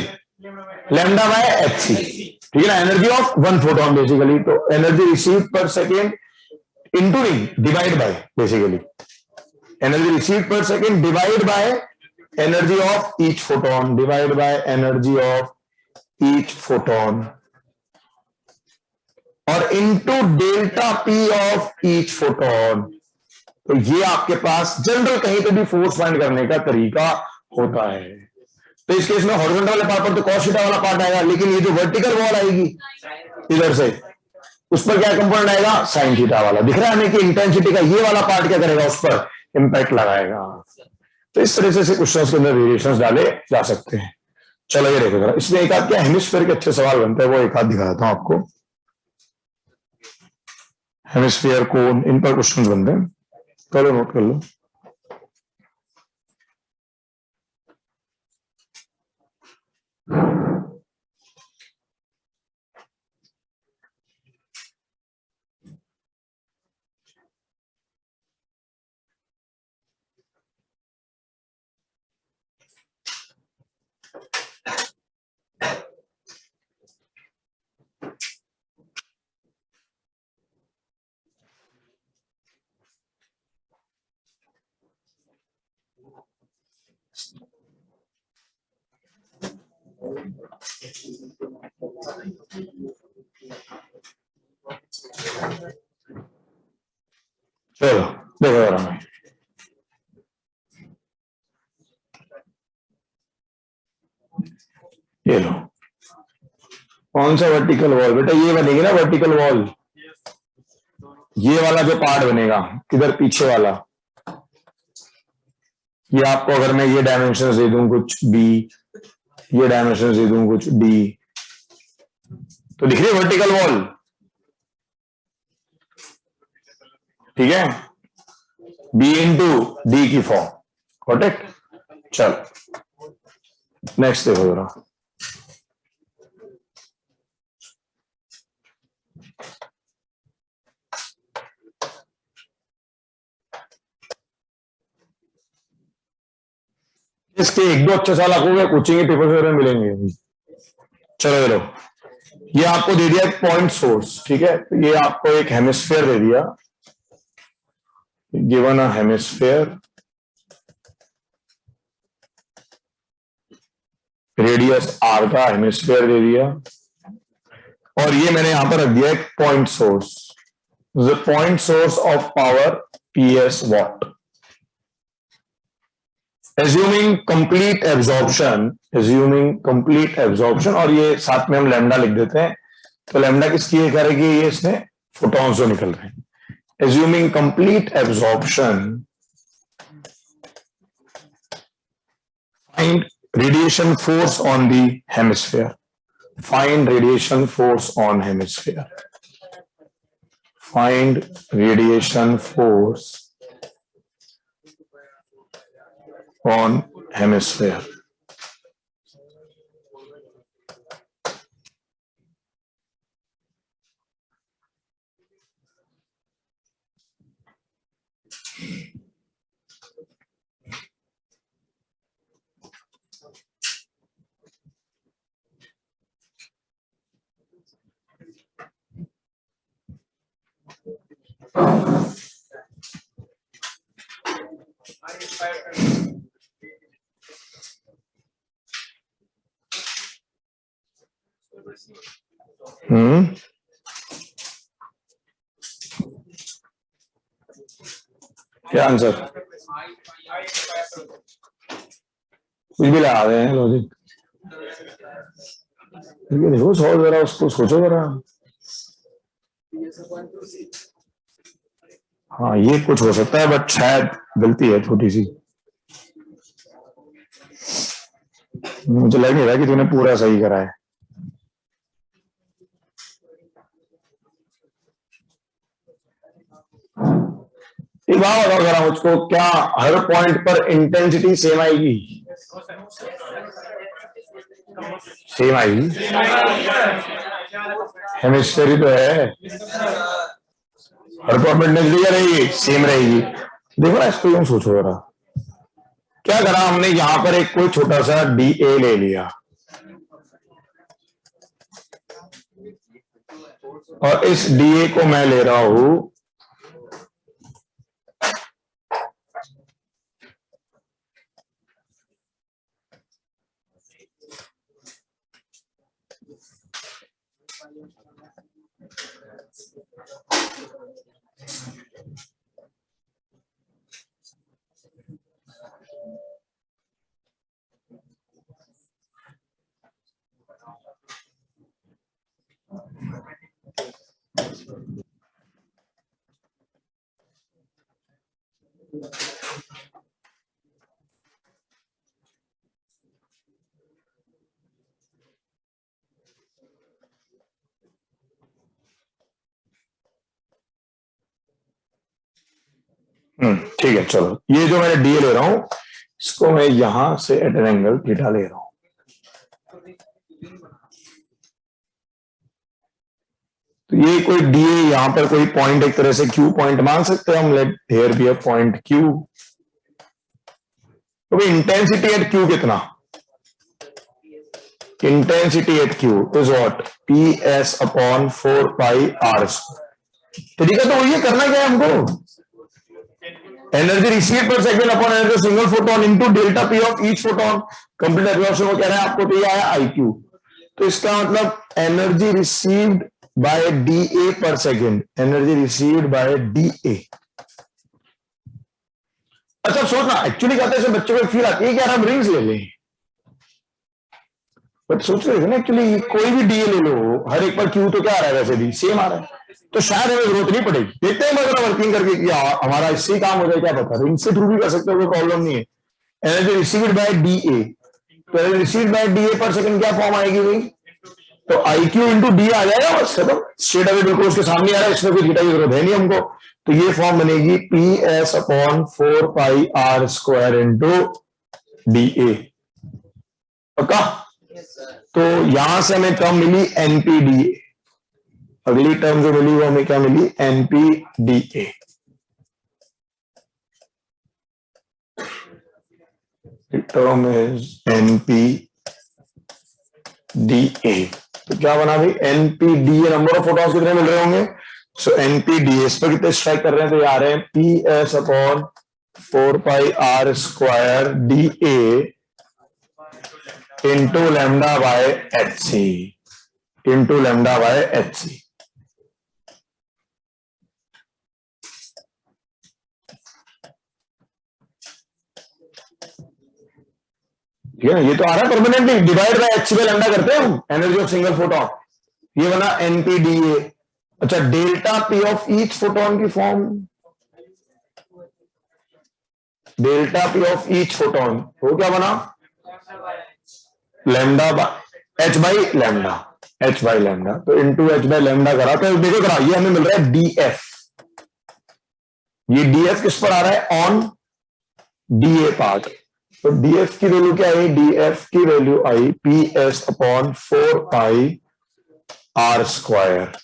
लैम्डा बाय एच, ठीक है ना, energy of one photon basically. तो energy received per second into नहीं, divide by, basically energy received per second divide by energy of each photon, divide by energy of each photon और into delta P of each photon. तो ये आपके पास general कहीं पे भी force find करने का तरीका होता है। तो इस केस में हॉरिजॉन्टल वाले पार्ट पर तो कॉस थीटा वाला पार्ट आएगा, लेकिन ये जो वर्टिकल वॉल आएगी इधर से, उस पर क्या कंपोनेंट आएगा? साइन थीटा वाला। दिख रहा है हमें कि इंटेंसिटी का ये वाला पार्ट क्या करेगा? उस पर इंपैक्ट लगाएगा। तो इस तरह से क्वेश्चंस के अंदर वेरिएशंस डाले जा सकते हैं। चलो ये देखो जरा, इसमें एक आध क्या हेमिस्फीयर के अच्छे सवाल बनते हैं, वो एक आध दिखा देता हूं आपको। हेमिस्फीयर, कोन, इन पर क्वेश्चंस बनते हैं, करो नोट कर लो। चलो देखो जरा, ये लो, कौन सा वर्टिकल वॉल? बेटा ये बनेगी ना वर्टिकल वॉल, ये वाला जो पार्ट बनेगा किधर? पीछे वाला। ये आपको अगर मैं ये डायमेंशन दे दूं कुछ बी, ये डायमेंशन दे दूं कुछ डी, तो दिख रही है वर्टिकल वॉल, ठीक है, बी इंटू डी की फॉर्म, करेक्ट। चल नेक्स्ट देखो जरा, इसके एक दो अच्छे सवाल आपको कोचिंग के पेपर में मिलेंगे। चलो ये लो, ये आपको दे दिया एक पॉइंट सोर्स, ठीक है, तो ये आपको एक हेमिस्फीयर दे दिया, given a hemisphere, radius r का हेमिस्फीयर दे दिया, और ये मैंने यहां पर रख दिया एक point source, the point source of power PS watt, assuming complete absorption, और ये साथ में हम लैम्डा लिख देते हैं। तो लैम्डा किसकी करेगी? ये इसमें फोटॉन्स जो निकल रहे हैं। Assuming complete absorption, find radiation force on the hemisphere, find radiation force on hemisphere, find radiation force on hemisphere. क्या आंसर? कुछ भी लगा रहे हैं लॉजिक, देखो सोच जरा, उसको सोचो जरा। हाँ ये कुछ हो सकता है, बट शायद गलती है छोटी सी, मुझे लग नहीं रहा कि तूने पूरा सही करा है। एक बात बताओ जरा मुझको, क्या हर पॉइंट पर इंटेंसिटी सेम आएगी? सेम आएगी? हेमिस्फेरी तो है, हर पॉइंट पर इंटेंसिटी क्या रहेगी? सेम रहेगी। देखो ना, इसको यूं सोचो जरा, क्या करा हमने यहां पर एक कोई छोटा सा डी ए ले लिया और इस डी ए को मैं ले रहा हूं ठीक है, चलो ये जो मैंने डी ले रहा हूं इसको मैं यहां से एट एन एंगल थीटा ले रहा हूं। तो ये कोई डी यहां पर कोई पॉइंट एक तरह से क्यू पॉइंट मान सकते हैं हम, let here be a point Q. तो इंटेंसिटी एट क्यू कितना? Intensity at Q is what? P S upon 4 pi r. तरीका तो वही है, करना क्या है हमको? Energy receive per second upon energy single photon into delta P of each photon. Complete absorption को कह रहा है आपको, तो ये आया आई क्यू। तो इसका मतलब energy received by D A per second, energy received by D A. अच्छा सोचना, एक्चुअली कहते हैं बच्चों को फील आती है कि यार हम रिंग्स ले लें, बट सोच रहे थे ना एक्चुअली कोई भी डी ए ले लो, हर एक पर क्यू तो क्या आ रहा है, वैसे भी सेम आ रहा है, तो शायद हमें जरूरत नहीं पड़ेगी। देखते हैं अगर वर्किंग करके कि हमारा इससे काम हो जाए, क्या पता। रिंग से थ्रू भी कर सकते हो, कोई प्रॉब्लम नहीं है। Energy received by D A, तो energy received by D A per second क्या फॉर्म आएगी भाई? तो आई क्यू इंटू डी आ जाएगा, बस खत्म। स्ट्रेट अवे बिल्कुल उसके सामने आ रहा है, इसमें कोई थीटा की जरूरत है नहीं हमको। तो ये फॉर्म बनेगी P S upon 4 pi are square into D A. पक्का? तो यहां से हमें कम मिली एनपीडीए, अगली टर्म जो मिली वो हमें क्या मिली? एनपीडीए। Term is एनपीडीए। तो क्या बना भाई? एनपीडीए नंबर ऑफ फोटॉन्स कितने मिल रहे होंगे? सो एनपीडीए इस पर कितने स्ट्राइक कर रहे हैं? तो ये आ रहे हैं P S upon 4 pi are square d A into lambda by H C, into lambda by H c. ठीक है, ये तो आ रहा है permanently, divide by H c by lambda करते हैं हम, एनर्जी ऑफ सिंगल फोटोन। ये बना एनपीडीए। अच्छा, delta P of each photon की form, delta P of each photon वो क्या बना? Lambda H by lambda, H by lambda. तो इंटू एच बाई लैम्डा करा, तो देखो करा, ये हमें मिल रहा है डी एफ। ये डी एफ किस पर आ रहा है? On D A part. तो डी एफ की वैल्यू क्या आई? डी एफ की वैल्यू आई P S upon 4 pi are square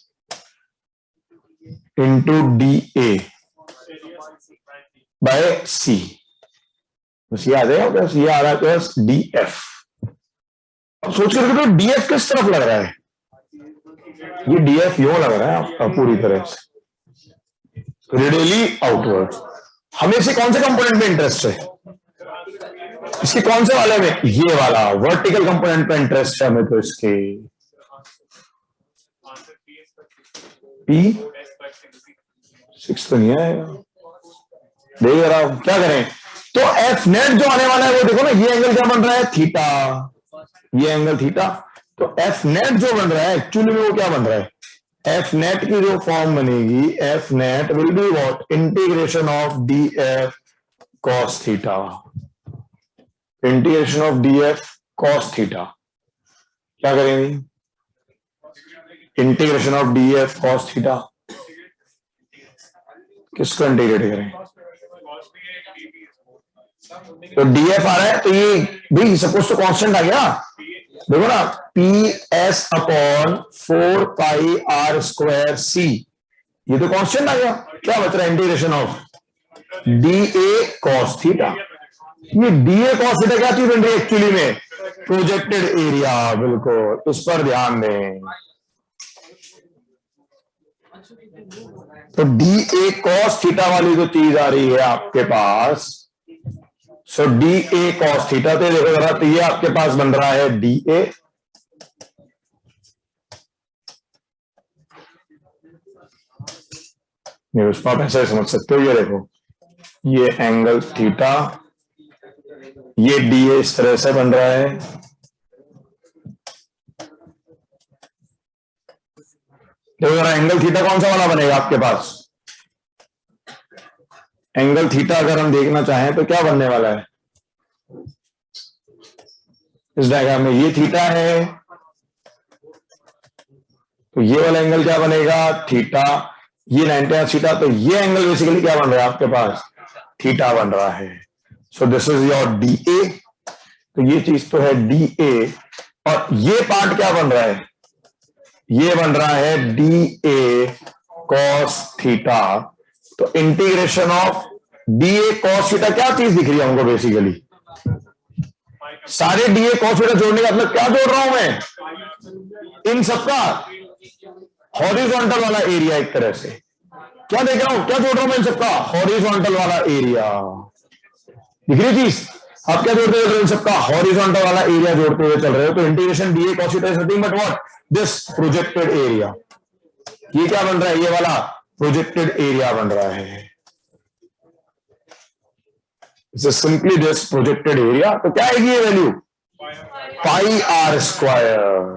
into D A by C. बस ये आ जाएगा, बस ये आ रहा है बस डी एफ। अब सोच कर देखो डी एफ किस तरफ लग रहा है? ये डी एफ यूं लग रहा है पूरी तरह से रेडियली आउटवर्ड। हमें से कौन से कंपोनेंट में इंटरेस्ट है? इसके कौन से वाले में? ये वाला वर्टिकल कंपोनेंट पे इंटरेस्ट है हमें। तो इसके पी 6 तो नहीं आएगा, देख रहा हूं क्या करें। तो एफ नेट जो आने वाला है वो देखो ना, ये एंगल क्या बन रहा है? थीटा, ये एंगल थीटा। तो एफ नेट जो बन रहा है एक्चुअली में वो क्या बन रहा है? एफ नेट की जो फॉर्म बनेगी, F net will be what? Integration of D F cos theta, integration of D F cos theta. क्या करेंगे? Integration of D F cos theta, किसको इंटीग्रेट करें? तो डी एफ आ रहा है, तो ये भाई सपोज तो कांस्टेंट आ गया, देखो ना, P S upon 4 pi are square C, ये तो कांस्टेंट आ गया। क्या बच रहा है? Integration of D A cos theta. ये डी ए कॉस थीटा क्या चीज बन रही है एक्चुअली में? Projected area. बिल्कुल, इस पर ध्यान दें। तो डी ए कॉस थीटा वाली जो चीज आ रही है आपके पास, सो डी ए कॉस थीटा, तो देखो जरा, तो ये आपके पास बन रहा है डी ए, नहीं उसको आप ऐसा समझ सकते हो। ये देखो, ये एंगल थीटा, ये डी ए इस तरह से बन रहा है। देखो जरा, एंगल थीटा कौन सा वाला बनेगा आपके पास? एंगल थीटा अगर हम देखना चाहें तो क्या बनने वाला है इस डायग्राम में? ये थीटा है, तो ये वाला एंगल क्या बनेगा? थीटा। ये 90 थीटा, तो ये एंगल बेसिकली क्या बन रहा है आपके पास? थीटा बन रहा है। So this is your D A, तो ये चीज तो है डी ए, और ये पार्ट क्या बन रहा है? ये बन रहा है डी ए कॉस थीटा। तो integration of D A cos theta, क्या चीज दिख रही है हमको बेसिकली? सारे डी ए कॉस थीटा जोड़ने का मतलब क्या जोड़ रहा हूं मैं? इन सबका हॉरिजॉन्टल वाला एरिया, एक तरह से क्या देख रहा हूं, क्या जोड़ रहा हूं मैं इन सबका? हॉरिजॉन्टल वाला एरिया। दिख रही चीज? आप क्या जोड़ते हुए इन सबका? हॉरिजॉन्टल वाला एरिया जोड़ते हुए चल रहे हो। तो integration D A cos theta is nothing but what? This projected area. ये क्या बन रहा है? ये वाला प्रोजेक्टेड एरिया बन रहा है। Simply this projected area. तो क्या आएगी ये वैल्यू? Pi are square.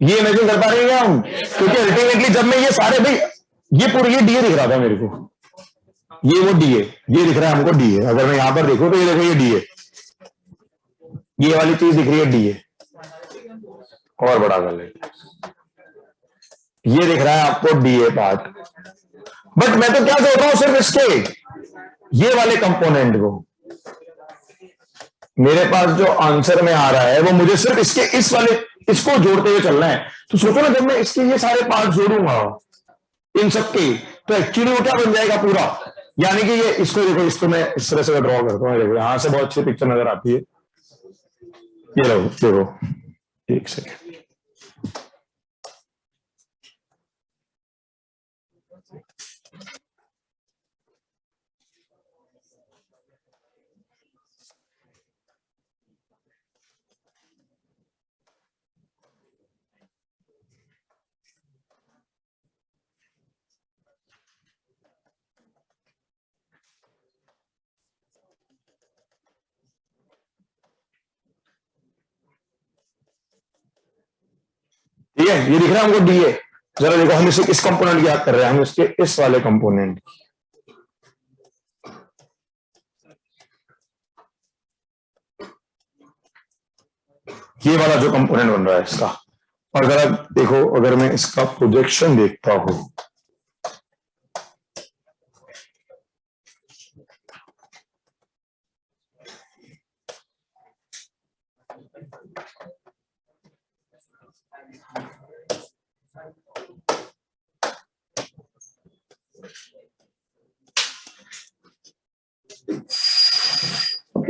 ये इमेजिन कर पा रहे हैं हम? क्योंकि अल्टीमेटली जब मैं ये सारे, भाई ये पूरी, ये डी ए दिख रहा था मेरे को, ये वो डी ए, ये दिख रहा है हमको डी ए। अगर मैं यहां पर देखूं तो ये देखो, ये डी ए, ये वाली चीज दिख रही है डी ए। और बड़ा कर ले, ये दिख रहा है आपको डी ए पार्ट। बट मैं तो क्या जोड़ रहा हूं? सिर्फ इसके ये वाले कंपोनेंट को। मेरे पास जो आंसर में आ रहा है वो मुझे सिर्फ इसके इस वाले, इसको जोड़ते हुए चलना है। तो सोचो ना, जब मैं इसके ये सारे पार्ट जोड़ूंगा इन सबके, तो एक्चुअली वो क्या बन जाएगा पूरा? यानी कि ये, इसको देखो, इसको मैं इस तरह से ड्रॉ करता हूँ। देखो यहां से बहुत अच्छी पिक्चर नजर आती है। ये लो, देखो, एक सेकेंड, ठीक है? ये दिख रहा है हमको डी ए। जरा देखो, हम इसे किस कंपोनेंट की याद कर रहे हैं? हम इसके इस वाले कंपोनेंट, ये वाला जो कंपोनेंट बन रहा है इसका। और जरा देखो, अगर मैं इसका प्रोजेक्शन देखता हूं,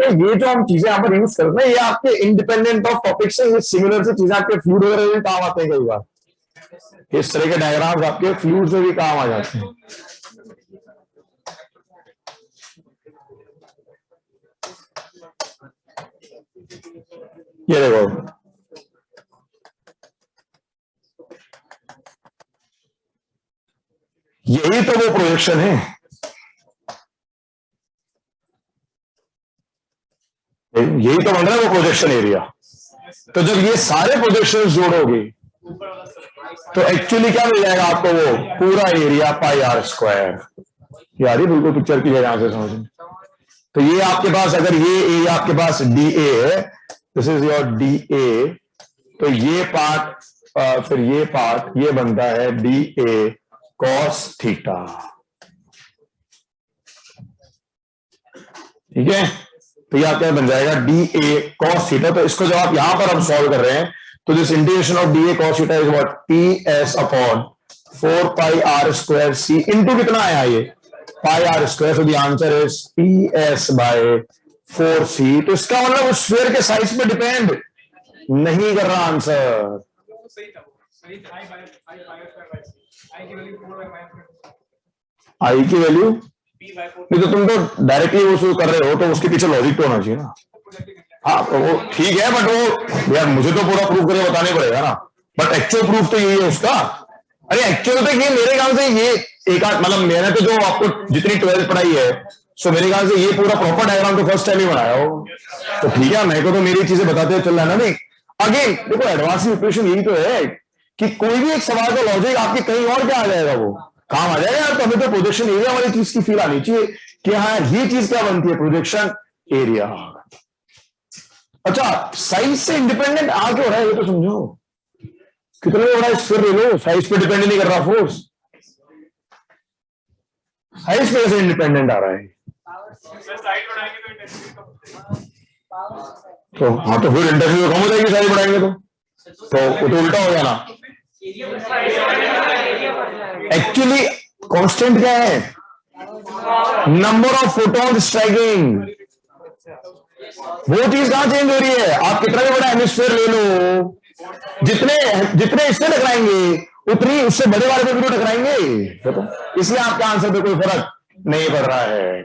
ये जो हम चीजें यहाँ पर यूज करते हैं, ये आपके इंडिपेंडेंट ऑफ टॉपिक से, ये सिमिलर से चीजें आपके फ्लूइड वगैरह में काम आते हैं कई बार। इस तरह के डायग्राम्स आपके फ्लूइड में भी काम आ जाते हैं। ये देखो, यही तो वो प्रोजेक्शन है। यही तो बन रहा है वो प्रोजेक्शन एरिया। तो जब ये सारे प्रोजेक्शन जोड़ोगे तो एक्चुअली क्या मिल जाएगा आपको? वो पूरा एरिया पाई आर स्क्वायर। यार ये बिल्कुल पिक्चर की है यहां से समझ में। तो ये आपके पास, अगर ये एरिया आपके पास डी ए है, this is your D A, तो ये पार्ट फिर ये पार्ट ये बनता है डी ए कॉस थीटा। ठीक है, तो ये आपका बन जाएगा डी ए कॉस थीटा। तो इसको जब आप यहां पर हम सॉल्व कर रहे हैं तो this integration of D A cos theta is what P S upon 4 pi are square C into कितना आया ये pi are square. So the answer is P S by 4 C. तो इसका मतलब उस स्फीयर के साइज पे डिपेंड नहीं कर रहा आंसर। आई की वैल्यू नहीं तो तुम तो डायरेक्टली वो कर रहे हो तो उसके पीछे लॉजिक तो होना चाहिए ना। हाँ तो वो ठीक है, बट वो यार मुझे तो पूरा प्रूफ करके बताने पड़ेगा ना। बट एक्चुअल प्रूफ तो यही है उसका। अरे एक्चुअल तो ये मेरे ख्याल से ये एक मतलब मैंने तो जो आपको जितनी 12th पढ़ाई है सो मेरे ख्याल से ये पूरा प्रॉपर डायग्राम तो फर्स्ट टाइम ही बनाया हो। तो ठीक है, मेरे को तो मेरी चीजें बताते चल रहा है ना। नहीं अगेन देखो एडवांस इक्वेशन यही तो है कि कोई भी एक सवाल का लॉजिक आपके कहीं और क्या आ जाएगा, वो काम आ जाएगा यार। तो हमें तो प्रोजेक्शन एरिया वाली चीज की फील आनी चाहिए कि हाँ ये चीज क्या बनती है, प्रोजेक्शन एरिया। अच्छा साइज से इंडिपेंडेंट आ क्यों रहा है ये तो समझो। कितने बड़ा स्फीयर ले लो, साइज पे डिपेंड नहीं कर रहा फोर्स। साइज पे कैसे इंडिपेंडेंट आ रहा है? तो हाँ तो फिर इंटरव्यू कम हो जाएगी साइज बढ़ाएंगे तो वो तो उल्टा हो गया ना। एक्चुअली कांस्टेंट क्या है? Number of photon striking. वो चीज कहां चेंज हो रही है? आप कितना भी बड़ा हेमिस्फीयर ले लो, जितने इससे टकराएंगे उतनी उससे बड़े वाले पे भी टकराएंगे। इसलिए आपका आंसर पे कोई फर्क नहीं पड़ रहा है।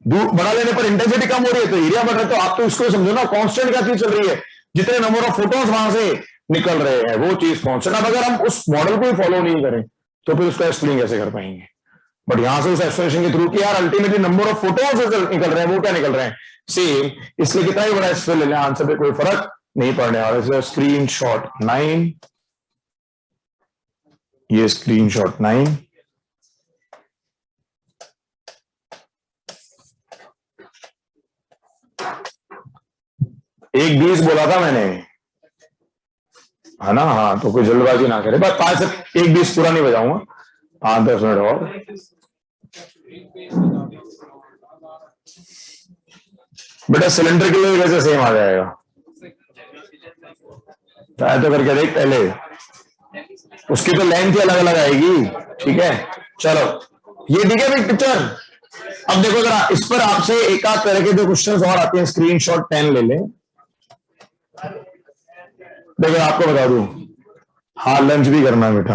बड़ा लेने पर इंटेंसिटी कम हो रही है तो एरिया बढ़ रहा है। तो आप तो इसको समझो ना, कांस्टेंट क्या चीज चल रही है? जितने नंबर ऑफ फोटोन्स वहां से निकल रहे हैं वो चीज कांस्टेंट। अब अगर हम उस मॉडल को फॉलो नहीं करें तो फिर उसका एक्सप्लेन कैसे कर पाएंगे? बट यहां से उस एक्सप्लेनेशन के थ्रू कि यार अल्टीमेटली नंबर ऑफ फोटोन्स निकल रहे हैं, वो क्या निकल रहे हैं? सेम। इसलिए कितना ही बड़ा स्फीयर ले लें आंसर पे कोई फर्क नहीं पड़ने वाला। स्क्रीनशॉट 9, ये स्क्रीनशॉट 9। एक 20 बोला था मैंने, है ना? हाँ तो कोई जल्दबाजी ना करे। बस 5 से 1:20 पूरा नहीं बजाऊंगा, 5-10 मिनट और। बेटा सिलेंडर के लिए वैसे सेम आ जाएगा, ट्राई तो करके देख पहले। उसकी तो लेंथ ही अलग अलग आएगी। ठीक है चलो ये ठीक है बिग पिक्चर। अब देखो जरा इस पर आपसे एक आध तरह के जो क्वेश्चंस और आते हैं। स्क्रीनशॉट 10 ले लें। देखो आपको बता दूं, हाँ लंच भी करना है बेटा।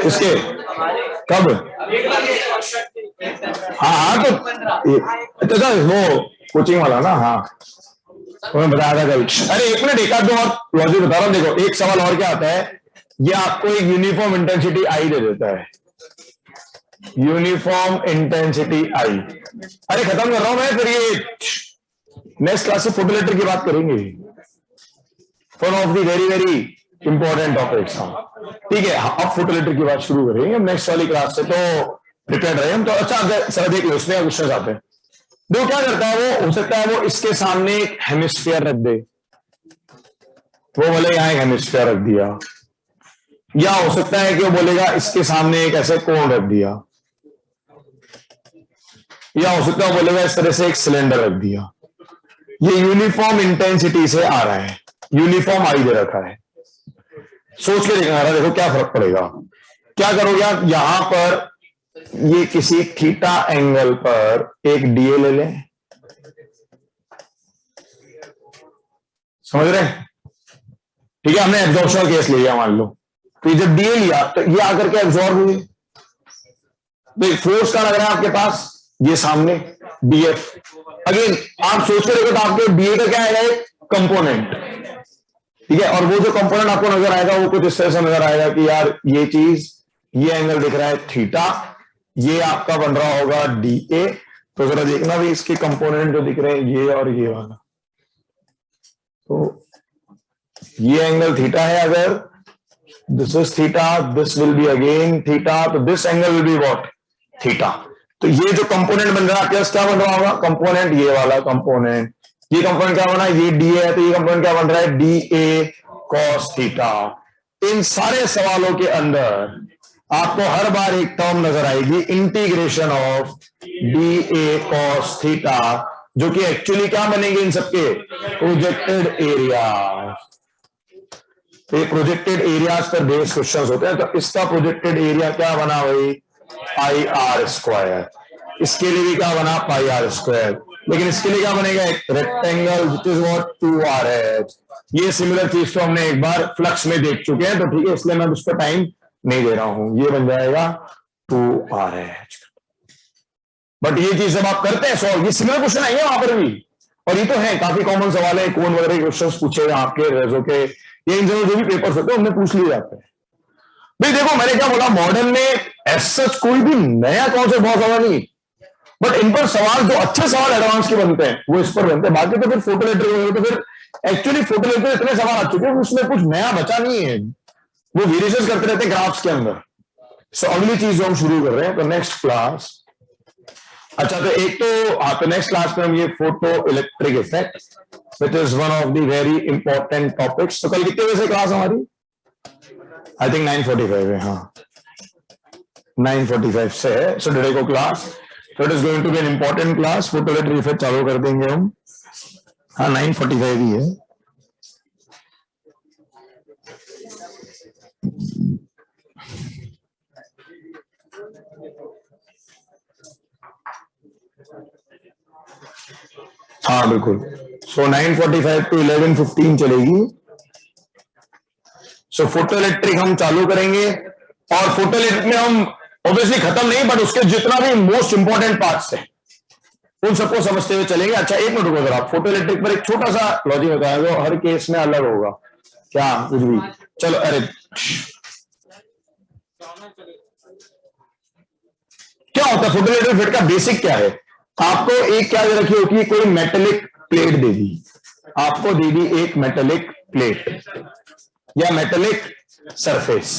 उसके कब? हाँ तो अच्छा वो कोचिंग वाला ना, हाँ मैं बताया था कल। अरे एक मिनट, एक आध दो और लॉजिक बता रहा हूँ। देखो एक सवाल और क्या आता है, ये आपको एक यूनिफॉर्म इंटेंसिटी आई दे देता है। Uniform intensity I. अरे खत्म कर रहा हूं मैं, फिर ये नेक्स्ट क्लास से फोटोलेटर की बात करेंगे। One of the very very important topics. ठीक है अब फोटोलेटर की बात शुरू करेंगे नेक्स्ट वाली क्लास से, तो प्रिपेयर रहे हम। तो अच्छा सर देख लो उसमें क्वेश्चन आते हैं। देखो क्या करता है वो, हो सकता है वो इसके सामने एक हेमिस्फीयर रख दे, वो बोले यहां एक हेमिस्फीयर रख दिया, या हो सकता है कि वो बोलेगा इसके सामने एक ऐसे कोण रख दिया, या हो सकता है वो बोलेगा इस तरह से एक सिलेंडर रख दिया। ये यूनिफॉर्म इंटेंसिटी से आ रहा है, यूनिफॉर्म आई दे रखा है। सोच के देखना, देखो क्या फर्क पड़ेगा। क्या करोगे आप, यहां पर ये किसी थीटा एंगल पर एक डीए ले लें, समझ रहे हैं? ठीक है हमने एब्जॉर्प्शन केस लिया मान लो, तो ये जब डीए लिया तो ये आकर के एब्जॉर्ब हुए। तो फोर्स का लग रहा है आपके पास ये सामने डीएफ। अगेन आप सोच के देखो तो आपके डीए का क्या आएगा, एक कंपोनेंट। ठीक है और वो जो कंपोनेंट आपको नजर आएगा वो कुछ इस तरह से नजर आएगा कि यार ये चीज, ये एंगल दिख रहा है थीटा, ये आपका बन रहा होगा डीए। तो जरा देखना भी इसके कंपोनेंट जो दिख रहे हैं ये और ये वाला, तो ये एंगल थीटा है। अगर this is theta, this will be again theta, तो this angle will be what, theta. तो ये जो कंपोनेंट बन रहा है आपके पास क्या बन रहा होगा, कंपोनेंट ये वाला कंपोनेंट, ये कंपोनेंट क्या बना, ये डी है, तो ये कंपोनेंट क्या बन रहा है, डी ए कॉस थीटा। इन सारे सवालों के अंदर आपको हर बार एक टर्म नजर आएगी, integration of D A cos theta, जो कि एक्चुअली क्या बनेंगे इन सबके, प्रोजेक्टेड एरिया। तो ये प्रोजेक्टेड एरियाज पर बेस क्वेश्चंस होते हैं। तो इसका प्रोजेक्टेड एरिया क्या बना भाई, पाई आर स्क्वायर। इसके लिए भी क्या बना, पाई आर स्क्वायर। लेकिन इसके लिए क्या बनेगा, एक rectangle which is what 2RH। ये सिमिलर चीज तो हमने एक बार फ्लक्स में देख चुके हैं, तो ठीक है, इसलिए मैं उस पर टाइम नहीं दे रहा हूं। ये बन जाएगा 2RH। बट ये चीज जब आप करते हैं सॉल्व, ये सिमिलर क्वेश्चन आएंगे वहां पर भी, और ये तो है काफी कॉमन सवाल है, कौन वगैरह क्वेश्चन पूछे आपके रेजो के, ये इन जो भी पेपर्स होते हैं उनमें पूछ लिए जाते हैं। भाई देखो मैंने क्या बोला, मॉडर्न में एज सच कोई भी नया कॉन्सेप्ट बहुत ज्यादा नहीं, बट इन पर सवाल जो अच्छे सवाल एडवांस के बनते हैं वो इस पर बनते हैं। बाकी तो फिर फोटो लेटर, तो फिर एक्चुअली फोटो लेटर इतने सवाल आ चुके हैं उसमें कुछ नया बचा नहीं है, वो वेरिएशन करते रहते हैं ग्राफ्स के अंदर। सो अगली चीज जो हम शुरू कर रहे हैं, तो नेक्स्ट क्लास, अच्छा तो एक तो नेक्स्ट क्लास में हम ये photo electric effect which is one of the very important topics. तो कल कितने बजे से क्लास हमारी, आई थिंक 9:45 है, हाँ 9:45 से है। सो टुडे को class, so it is going to be an important class, photo electric effect चालू कर देंगे हम, हाँ 9:45 ही है। हाँ बिल्कुल, सो 9:45 to 11:15 चलेगी। सो फोटो इलेक्ट्रिक हम चालू करेंगे, और फोटो इलेक्ट्रिक में हम ऑब्वियसली खत्म नहीं, बट उसके जितना भी मोस्ट इंपॉर्टेंट पार्ट्स है उन सबको समझते हुए चलेंगे। अच्छा एक मिनट रुको जरा, फोटो इलेक्ट्रिक पर एक छोटा सा लॉजिक होता है जो हर केस में अलग होगा, क्या कुछ भी, चलो अरे क्या होता है फोटो इलेक्ट्रिक इफेक्ट का बेसिक क्या है, आपको एक क्या दे रखी होती है, कोई मेटेलिक प्लेट दे दी, आपको दे दी एक मेटेलिक प्लेट या मेटेलिक सरफेस,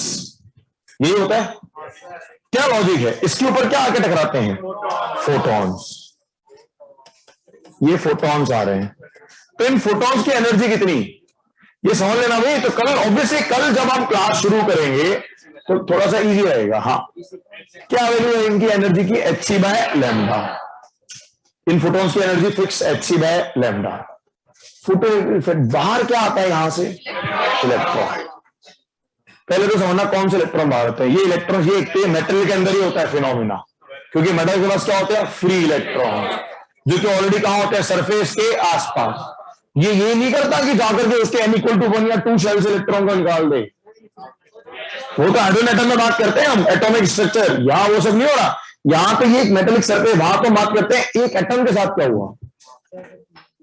यही होता है। क्या लॉजिक है, इसके ऊपर क्या आके टकराते हैं, फोटॉन्स, ये फोटॉन्स आ रहे हैं। तो इन फोटॉन्स की एनर्जी कितनी, ये समझ लेना भाई। तो कल ऑब्वियसली कल जब हम क्लास शुरू करेंगे तो थोड़ा सा इजी रहेगा। हाँ क्या वैल्यू है इनकी एनर्जी की, hc/λ। इन फोटॉन्स की energy fix hc/λ। Photo effect बाहर क्या आता है यहां से, इलेक्ट्रॉन। पहले तो समझना कौन से इलेक्ट्रॉन बाहर होते हैं, ये इलेक्ट्रॉन ये मेटल के अंदर ही होता है फिनोमिना, क्योंकि मेटल के पास क्या होते हैं, फ्री इलेक्ट्रॉन, जो कि ऑलरेडी कहां होते हैं, सरफेस के आसपास। ये नहीं करता कि जाकर के उसके n=1 या 2 शेल से इलेक्ट्रॉन को निकाल दे, वो तो हाइड्रोजन एटम में बात करते हैं हम, एटॉमिक स्ट्रक्चर, यहां वो सब नहीं हो रहा। यहां पे ये एक मेटेलिक सरफेस, वहां तो बात करते हैं एक एटम के साथ क्या हुआ,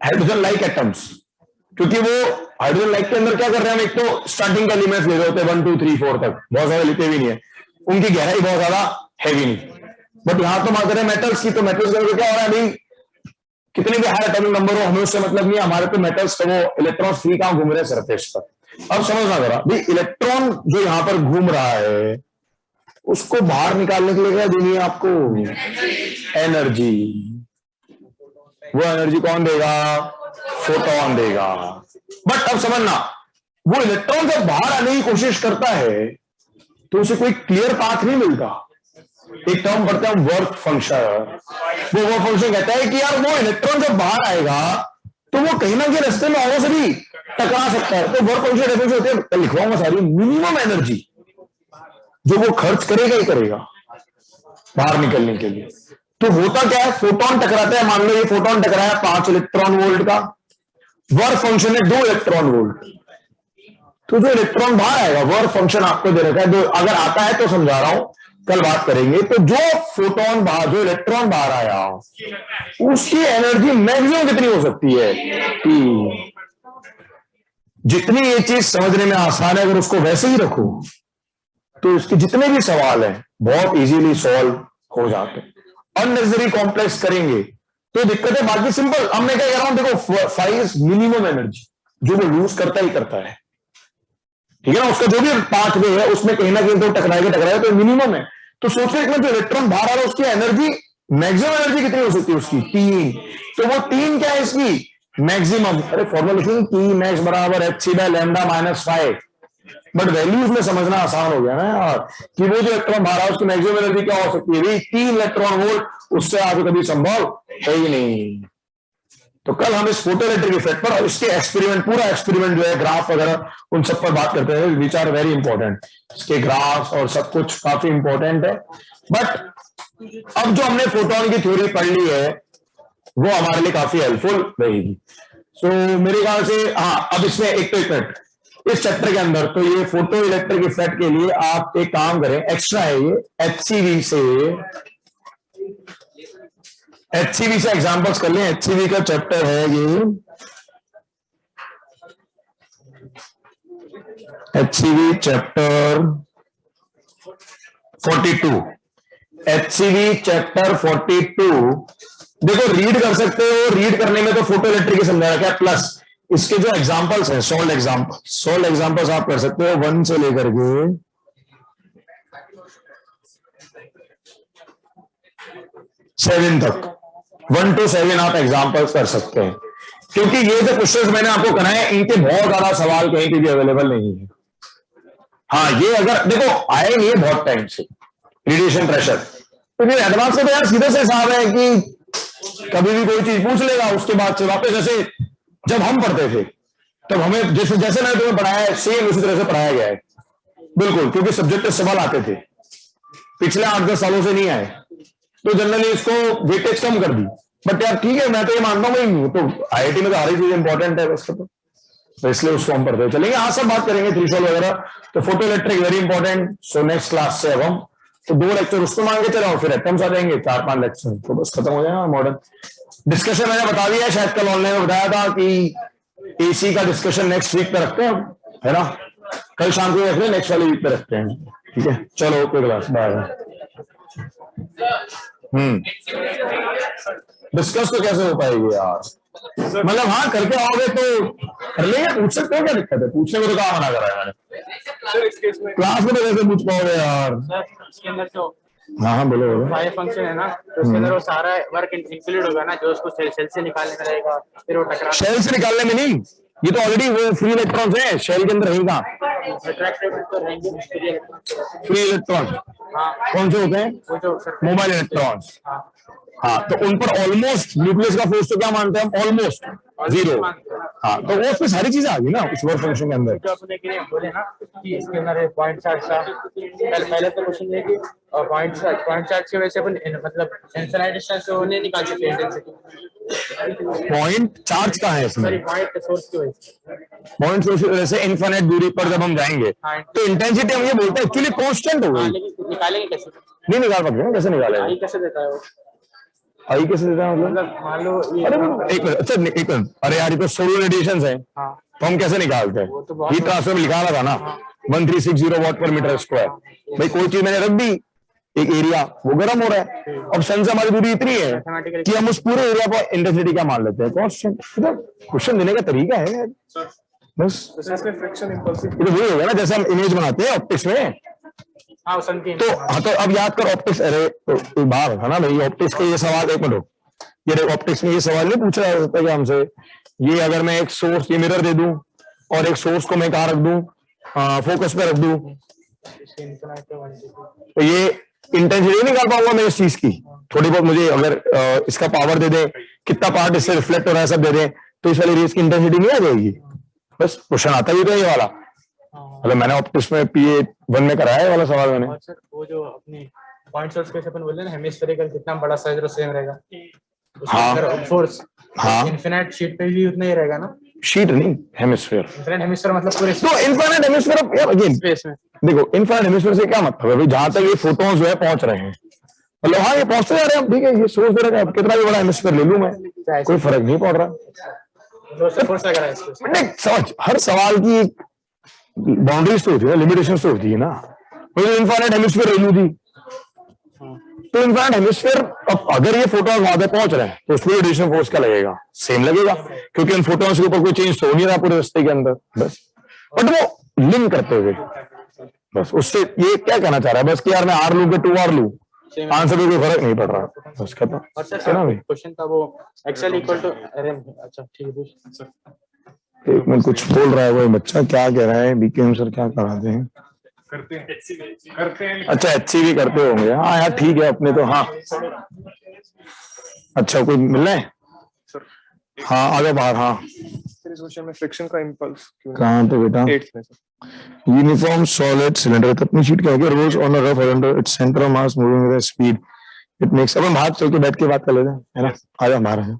हाइड्रोजन लाइक एटम्स, क्योंकि वो हाइड्रोजन लाइक के अंदर क्या कर रहे हैं हम, एक तो स्टार्टिंग का एलिमेंट्स ले रहे होते हैं 1 2 3 4 तक, बहुत ज्यादा लेते भी नहीं है, उनकी गहराई बहुत ज्यादा हैवी नहीं, बट यहां तो बात कर रहे हैं मेटल्स की। तो मेटल्स का क्या हो रहा है भाई, कितने भी हाई एटॉमिक नंबर हो हमें उससे मतलब नहीं है, हमारे पे मेटल्स का वो इलेक्ट्रॉन फ्री कहां घूम रहे हैं, सरफेस पर। अब समझना जरा भाई, इलेक्ट्रॉन जो यहां पर घूम रहा है उसको बाहर निकालने के लिए क्या देनी है आपको, एनर्जी। वो एनर्जी कौन देगा, फोटोन देगा। बट अब समझना, वो इलेक्ट्रॉन जब बाहर आने की कोशिश करता है तो उसे कोई क्लियर पाथ नहीं मिलता। एक टर्म पढ़ते हैं वर्क फंक्शन, वो वर्क फंक्शन कहता है कि यार वो इलेक्ट्रॉन जब बाहर आएगा तो वो कहीं ना कहीं रास्ते में और से भी टकरा सकता है। तो वर्क फंक्शन डेफिनेशन होती है, लिखवाऊंगा सारी, मिनिमम एनर्जी जो वो खर्च करेगा ही करेगा बाहर निकलने के लिए। तो होता क्या है, फोटोन टकराता है, मान लो ये फोटोन टकराया 5 इलेक्ट्रॉन वोल्ट का, वर्क फंक्शन है 2 इलेक्ट्रॉन वोल्ट। तो जो इलेक्ट्रॉन बाहर आएगा, वर्क फंक्शन आपको दे रखा है, अगर आता है तो समझा रहा हूं, कल बात करेंगे। तो जो फोटोन बाहर, जो इलेक्ट्रॉन बाहर आया, उसकी एनर्जी मैक्सिमम कितनी हो सकती है, जितनी ये चीज समझने में आसान है, अगर उसको वैसे ही रखो तो इसके जितने भी सवाल हैं बहुत इजीली सॉल्व हो जाते हैं। अननेसेसरी कॉम्प्लेक्स करेंगे तो दिक्कत है, बाकी सिंपल। अब मैं क्या कह रहा हूं, देखो फाइज मिनिमम एनर्जी जो वो लूज करता ही करता है, ठीक है ना, उसका जो भी पाथ वे है उसमें कहीं ना कहीं तो टकराएगा, तो मिनिमम है। तो सोचिए जो इलेक्ट्रॉन बाहर आ रहा है उसकी एनर्जी, मैक्सिमम एनर्जी कितनी हो सकती है उसकी, 3। तो वो 3 क्या है इसकी, मैक्सिमम, अरे फॉर्मूला लिखेंगे P मैक्स बराबर hc by lambda minus 5, but values में समझना आसान हो गया ना यार कि वो जो इलेक्ट्रॉन बाहर उसकी मैक्सिमम एनर्जी क्या हो सकती है, 3 इलेक्ट्रॉन वोल्ट, उससे आगे कभी संभव है ही नहीं। तो कल हम इस फोटोइलेक्ट्रिक इफेक्ट पर और इसके एक्सपेरिमेंट, पूरा एक्सपेरिमेंट जो है, ग्राफ वगैरह उन सब पर बात करते हैं, विच आर वेरी इंपॉर्टेंट, इसके ग्राफ और सब कुछ काफी इंपॉर्टेंट है। बट अब जो हमने फोटोन की थ्योरी पढ़ ली है वो हमारे लिए काफी हेल्पफुल रहेगी। सो मेरे ख्याल से हाँ, अब इसमें एक मिनट इस चैप्टर के अंदर तो ये फोटो इलेक्ट्रिक इफेक्ट के लिए आप एक काम करें, एक्स्ट्रा है ये, HCV से एग्जांपल्स कर लें। HCV का चैप्टर है ये, HCV चैप्टर 42, HCV चैप्टर 42 देखो रीड कर सकते हो, रीड करने में तो फोटो इलेक्ट्रिक समझाया क्या, प्लस इसके जो एग्जांपल्स हैं, सोल्ड एग्जांपल्स आप कर सकते हो 1 से लेकर के 7 तक, 1 to 7 आप एग्जांपल्स कर सकते हैं, क्योंकि ये जो क्वेश्चंस मैंने आपको कराए इनके बहुत ज्यादा सवाल कहीं पे भी अवेलेबल नहीं है। हाँ, ये अगर देखो आए नहीं है बहुत टाइम से रेडिएशन प्रेशर, तो फिर एडवांस का तो यार सीधे से हिसाब है कि कभी भी कोई चीज पूछ लेगा, उसके बाद से वापस, जैसे जब हम पढ़ते थे तब हमें जैसे मैंने तुम्हें पढ़ाया है सेम उसी तरह से पढ़ाया गया है, बिल्कुल, क्योंकि सब्जेक्ट सवाल आते थे, पिछले 8-10 सालों से नहीं आए, तो जनरली इसको वेटेज कम कर दी। बट यार ठीक है, मैं तो ये मानता हूँ तो IIT में तो हर चीज इंपॉर्टेंट है वैसे तो इसलिए उसको हम पढ़ते चलेंगे। हाँ, सब बात करेंगे थ्रेशोल्ड वगैरह, तो photo electric very important. So next class से अब हम तो 2 लेक्चर उसको मान के चलो, फिर एटम्स आ जाएंगे 4-5 लेक्चर, तो बस खत्म हो जाएगा मॉडर्न डिस्कशन। मैंने बता दिया शायद कल ऑनलाइन में बताया था कि AC का डिस्कशन नेक्स्ट वीक पे रखते हैं, है ना, कल शाम को रख रहे, नेक्स्ट वाले वीक पे रखते हैं, ठीक है। चलो ओके क्लास, बाय। डिस्कस तो कैसे हो पाएगी यार, मतलब हाँ करके आओगे तो कर लेंगे, पूछ सकते हो, क्या दिक्कत है, पूछने को तो कहाँ मना करा है मैंने, क्लास में तो कैसे पूछ पाओगे यार। हाँ हाँ बोलो बोलो। फाइव फंक्शन है ना, तो उसके अंदर वो सारा वर्क इंक्लूड होगा ना, जो उसको सेल से निकालने में रहेगा, फिर वो टकरा शेल से निकालने में नहीं, ये तो ऑलरेडी वो फ्री इलेक्ट्रॉन्स है, शेल के अंदर रहेगा अट्रैक्टिव तो रहेंगे फ्री इलेक्ट्रॉन्स। हाँ, कौन से होते हैं, वो जो मोबाइल इलेक्ट्रॉन्स। हाँ, तो उन पर ऑलमोस्ट न्यूक्लियस का फोर्स तो क्या मानते हैं हम, ऑलमोस्ट 0। हाँ, तो वो उसमें सारी चीजें आ गई ना उस वर्क फंक्शन के अंदर। जो अपने के लिए बोले ना कि इसके अंदर पॉइंट चार्ज था, पहले तो क्वेश्चन है कि पॉइंट चार्ज की वजह से अपन मतलब इनफिनिट डिस्टेंस से नहीं निकाल सकते इंटेंसिटी। पॉइंट चार्ज कहाँ है इसमें, पॉइंट सोर्स की वजह से, पॉइंट सोर्स की वजह से इनफिनिट दूरी पर जब हम जाएंगे तो इंटेंसिटी हम ये बोलते हैं एक्चुअली कांस्टेंट हो गई। लेकिन निकालेंगे कैसे, नहीं निकाल सकते ना, कैसे निकालेंगे, आई कैसे देता है वो, आई कैसे देता है मतलब मान लो अरे एक मिनट, अच्छा एक मिनट, अरे यार ये तो सोलर रेडिएशन है, हाँ, तो हम कैसे निकालते हैं, हीट ट्रांसफर में निकाला था ना 1360 वाट पर मीटर स्क्वायर। भाई कोई चीज मैंने रख दी, एक एरिया वो गर्म हो रहा है, अब सन से हमारी दूरी इतनी है कि हम उस पूरे एरिया पर इंटेंसिटी क्या मान लेते हैं, कांस्टेंट। क्वेश्चन देने का तरीका है बस, फ्रिक्शन इंपल्सिव ये तो वही होगा ना जैसे हम इमेज बनाते हैं ऑप्टिक्स में। हाँ, तो हाँ, तो अब याद कर ऑप्टिक्स, अरे तो बाहर था ना भाई ऑप्टिक्स के ये सवाल, एक मिनट, ये ऑप्टिक्स में ये सवाल नहीं पूछा जा सकता कि हमसे, ये अगर मैं एक सोर्स, ये मिरर दे दूं और एक सोर्स को मैं कहाँ रख दूं, फोकस पे रख दूं, तो ये इंटेंसिटी निकाल पाऊंगा मैं इस चीज की, थोड़ी बहुत मुझे अगर इसका पावर दे दे, कितना पार्ट इससे रिफ्लेक्ट हो रहा है सब दे दे, तो इस वाली रेस की इंटेंसिटी नहीं आ जाएगी। बस क्वेश्चन आता ही तो ये वाला, मतलब मैंने ऑप्टिक्स में PA1 में कराया है वाला सवाल मैंने। सर वो जो अपनी पॉइंट सोर्स कैसे अपन बोले ना, हेमिस्फेरिकल कितना बड़ा साइज और सेम रहेगा, हाँ फोर्स हाँ, इनफिनिट शीट पे भी उतना ही रहेगा ना, शीट नहीं हेमिस्फीयर, इनफिनिट हेमिस्फीयर मतलब पूरे तो इनफिनिट हेमिस्फीयर यार अगेन स्पेस में, देखो इनफिनिट हेमिस्फीयर से क्या मतलब है, जहां तक ये फोटोन्स जो है पहुंच रहे हैं, मतलब हाँ ये पहुंचते जा रहे हैं, ठीक है, ये सोर्स दे रहा है, कितना भी बड़ा हेमिस्फीयर ले लूं मैं, कोई फर्क नहीं पड़ रहा। समझ, हर सवाल की बाउंड्रीज तो होती है, लिमिटेशंस तो होती है ना, इनफिनिट हेमिस्फीयर ले लूं थी, तो इनफिनिट हेमिस्फीयर, अब अगर ये फोटोन्स वहां पे पहुंच रहे हैं तो उसमें रेडिएशन फोर्स क्या लगेगा, सेम लगेगा, क्योंकि इन फोटोन्स के ऊपर कोई चेंज तो हो नहीं रहा पूरे रास्ते के अंदर, बस। बट वो लिंक करते हुए बस, उससे ये क्या कहना चाह रहा है बस कि यार मैं R लूं कि 2R लूं, सेम आंसर में कोई फर्क नहीं पड़ रहा, बस खत्म। और सर है ना भाई? क्वेश्चन था वो एक्सेल इक्वल टू अच्छा ठीक है पूछ। एक मिनट, कुछ बोल रहा है वो बच्चा, क्या कह रहा है? बीकेएम सर क्या कराते हैं? करते हैं अच्छा HCV करते होंगे, हाँ यार ठीक है अपने तो। हाँ अच्छा, कोई मिल रहा है? सर हाँ आगे बाहर। हाँ इस क्वेश्चन में फ्रिक्शन का इंपल्स क्यों कहाँ पे बेटा? 8th में सर। यूनिफॉर्म सॉलिड सिलेंडर, तो अपनी शीट क्या है? Rolls on a rough cylinder, its centre of mass moving with speed, it makes. अपन बाहर चल के बैठ के बात कर लेते हैं, है ना? आजा बाहर है।